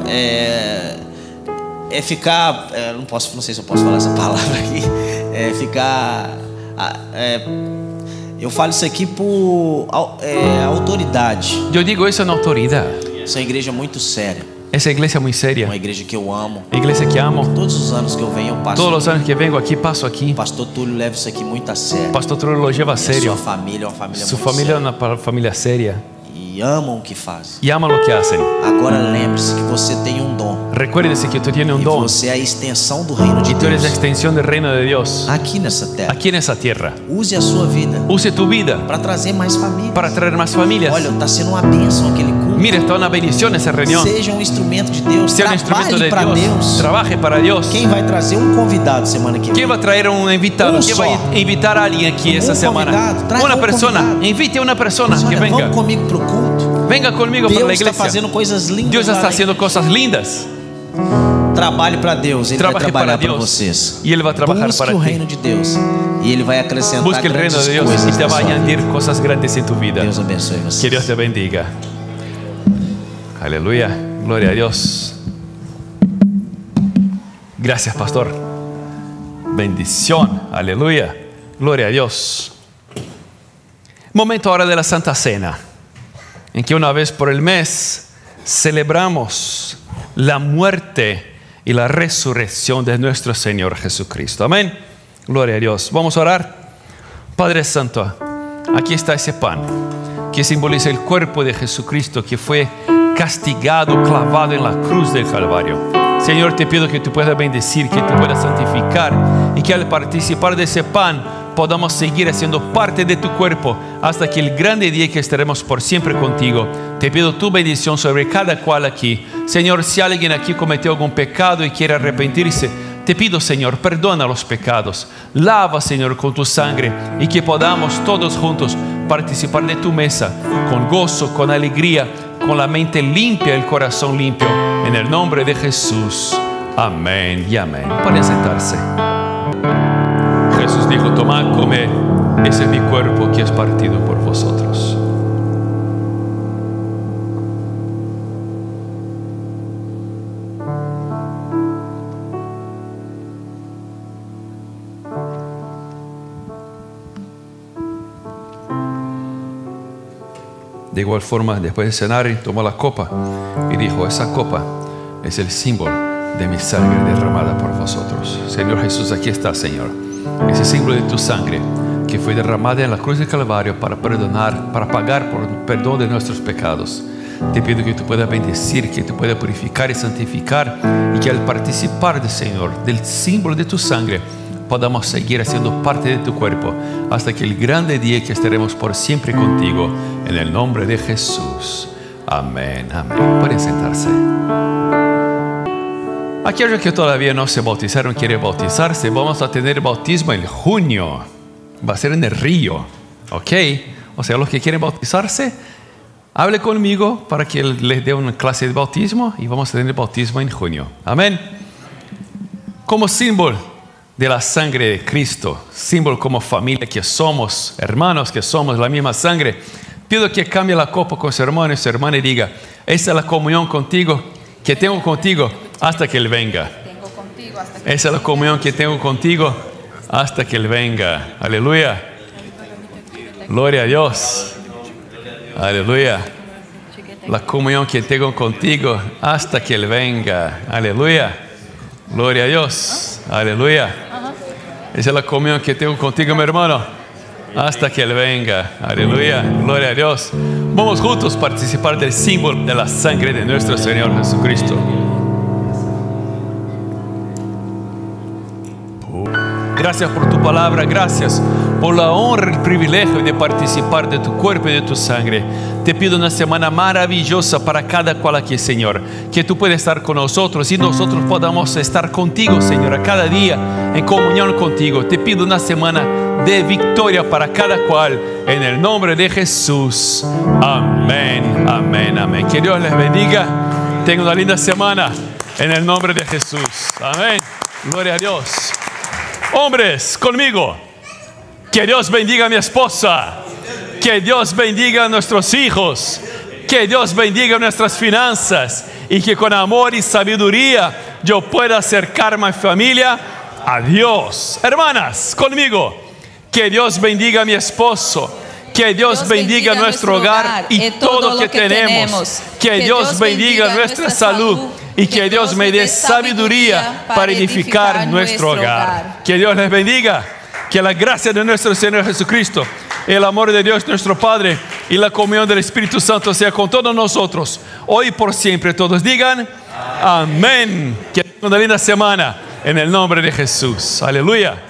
ficar, não sei se eu posso falar essa palavra aqui, eu falo isso aqui por autoridade. Yo digo eso en autoridad. Essa igreja é muito séria, Esa iglesia muy seria. uma igreja que eu amo. Iglesia que amo. Todos os anos que eu venho, eu passo. Todos los años que vengo aquí, paso aquí. O pastor Túlio leva isso aqui muito a sério. Pastor Trullo lo lleva a E a sua serio. família é uma família Su muito familia es séria. una familia seria. E amam o que fazem. Y aman lo que hacen. Agora lembre-se que você tem um dom. Recuérdese que tú tienes un E don. você é a extensão do reino de Y tú eres la Deus extensión del reino de Dios aqui nessa terra. aquí en esa tierra. Use a sua vida Use tu vida para trazer mais famílias. para traer más familias. Olha, está sendo uma bênção aquele culto. Mira, está una bendición esa reunión. Seja um instrumento de Deus. Sea un instrumento Trabalhe de para Dios. Deus. Trabaje para Dios. Quem vai trazer um convidado semana que vem? ¿Quién va a traer un invitado? Un ¿Quién va só. a invitar a alguien aquí esta semana? convidado. Traiga Una un persona. convidado. Invite a una persona Mas que olha, venga. vamos comigo pro culto. Venga conmigo para la Deus está iglesia. fazendo coisas lindas. Dios lá está na haciendo cosas lindas. igreja. Trabalhe para Deus. Ele vai Trabaje trabalhar para para Dios. vocês. Y Él va a trabajar Busque para o ti. reino de Deus. E Ele vai acrescentar Busque el reino grandes de Dios coisas y te na va a sua vida. añadir cosas grandes en tu vida. Deus abençoe vocês. Que Dios te bendiga. Aleluya. Gloria a Dios. Gracias, pastor. Bendición. Aleluya. Gloria a Dios. Momento ahora de la Santa Cena, en que una vez por el mes celebramos la muerte y la resurrección de nuestro Señor Jesucristo. Amén. Gloria a Dios. Vamos a orar. Padre Santo, aquí está ese pan que simboliza el cuerpo de Jesucristo que fue castigado, clavado en la cruz del Calvario. Señor, te pido que tú puedas bendecir, que tú puedas santificar y que al participar de ese pan podamos seguir haciendo parte de tu cuerpo hasta que el grande día que estaremos por siempre contigo. Te pido tu bendición sobre cada cual aquí. Señor, si alguien aquí cometió algún pecado y quiere arrepentirse, te pido, Señor, perdona los pecados. Lava, Señor, con tu sangre y que podamos todos juntos participar de tu mesa con gozo, con alegría, con la mente limpia, el corazón limpio. En el nombre de Jesús. Amén y amén. Pueden sentarse. Jesús dijo: tomad, comed, ese es mi cuerpo que es partido por vosotros. De igual forma, después de cenar, tomó la copa y dijo: esa copa es el símbolo de mi sangre derramada por vosotros. Señor Jesús, aquí está, Señor, ese símbolo de tu sangre que fue derramada en la cruz del Calvario para perdonar, para pagar por el perdón de nuestros pecados. Te pido que tú puedas bendecir, que tú puedas purificar y santificar, y que al participar, Señor, del símbolo de tu sangre, podamos seguir haciendo parte de tu cuerpo hasta que el grande día que estaremos por siempre contigo, en el nombre de Jesús. Amén, amén. Pueden sentarse. Aquellos que todavía no se bautizaron, quieren bautizarse, vamos a tener bautismo en junio. Va a ser en el río, ¿ok? O sea, los que quieren bautizarse, hable conmigo para que les dé una clase de bautismo y vamos a tener bautismo en junio. Amén. Como símbolo de la sangre de Cristo, símbolo como familia que somos, hermanos que somos la misma sangre, pido que cambie la copa con su hermano y su hermana y diga: esa es la comunión contigo, que tengo contigo hasta que Él venga. Esa es la comunión que tengo contigo hasta que Él venga. Aleluya. Gloria a Dios. Aleluya. La comunión que tengo contigo hasta que Él venga. Aleluya. Gloria a Dios. Aleluya. Esa es la comunión que tengo contigo, mi hermano, hasta que Él venga. Aleluya. Gloria a Dios. Vamos juntos a participar del símbolo de la sangre de nuestro Señor Jesucristo. Gracias por tu palabra, gracias por la honra y el privilegio de participar de tu cuerpo y de tu sangre. Te pido una semana maravillosa para cada cual aquí, Señor, que tú puedas estar con nosotros y nosotros podamos estar contigo, Señor, a cada día en comunión contigo. Te pido una semana de victoria para cada cual, en el nombre de Jesús. Amén, amén, amén. Que Dios les bendiga. Tengan una linda semana en el nombre de Jesús. Amén. Gloria a Dios. Hombres, conmigo. Que Dios bendiga a mi esposa. Que Dios bendiga a nuestros hijos. Que Dios bendiga nuestras finanzas. Y que con amor y sabiduría yo pueda acercar a mi familia a Dios. Hermanas, conmigo. Que Dios bendiga a mi esposo. Que Dios bendiga nuestro hogar y todo lo que tenemos. Que Dios bendiga nuestra salud. Y que Dios me dé sabiduría para edificar nuestro hogar. Que Dios les bendiga. Que la gracia de nuestro Señor Jesucristo, el amor de Dios nuestro Padre y la comunión del Espíritu Santo sea con todos nosotros, hoy y por siempre. Todos digan amén. Que tengan una linda semana en el nombre de Jesús. Aleluya.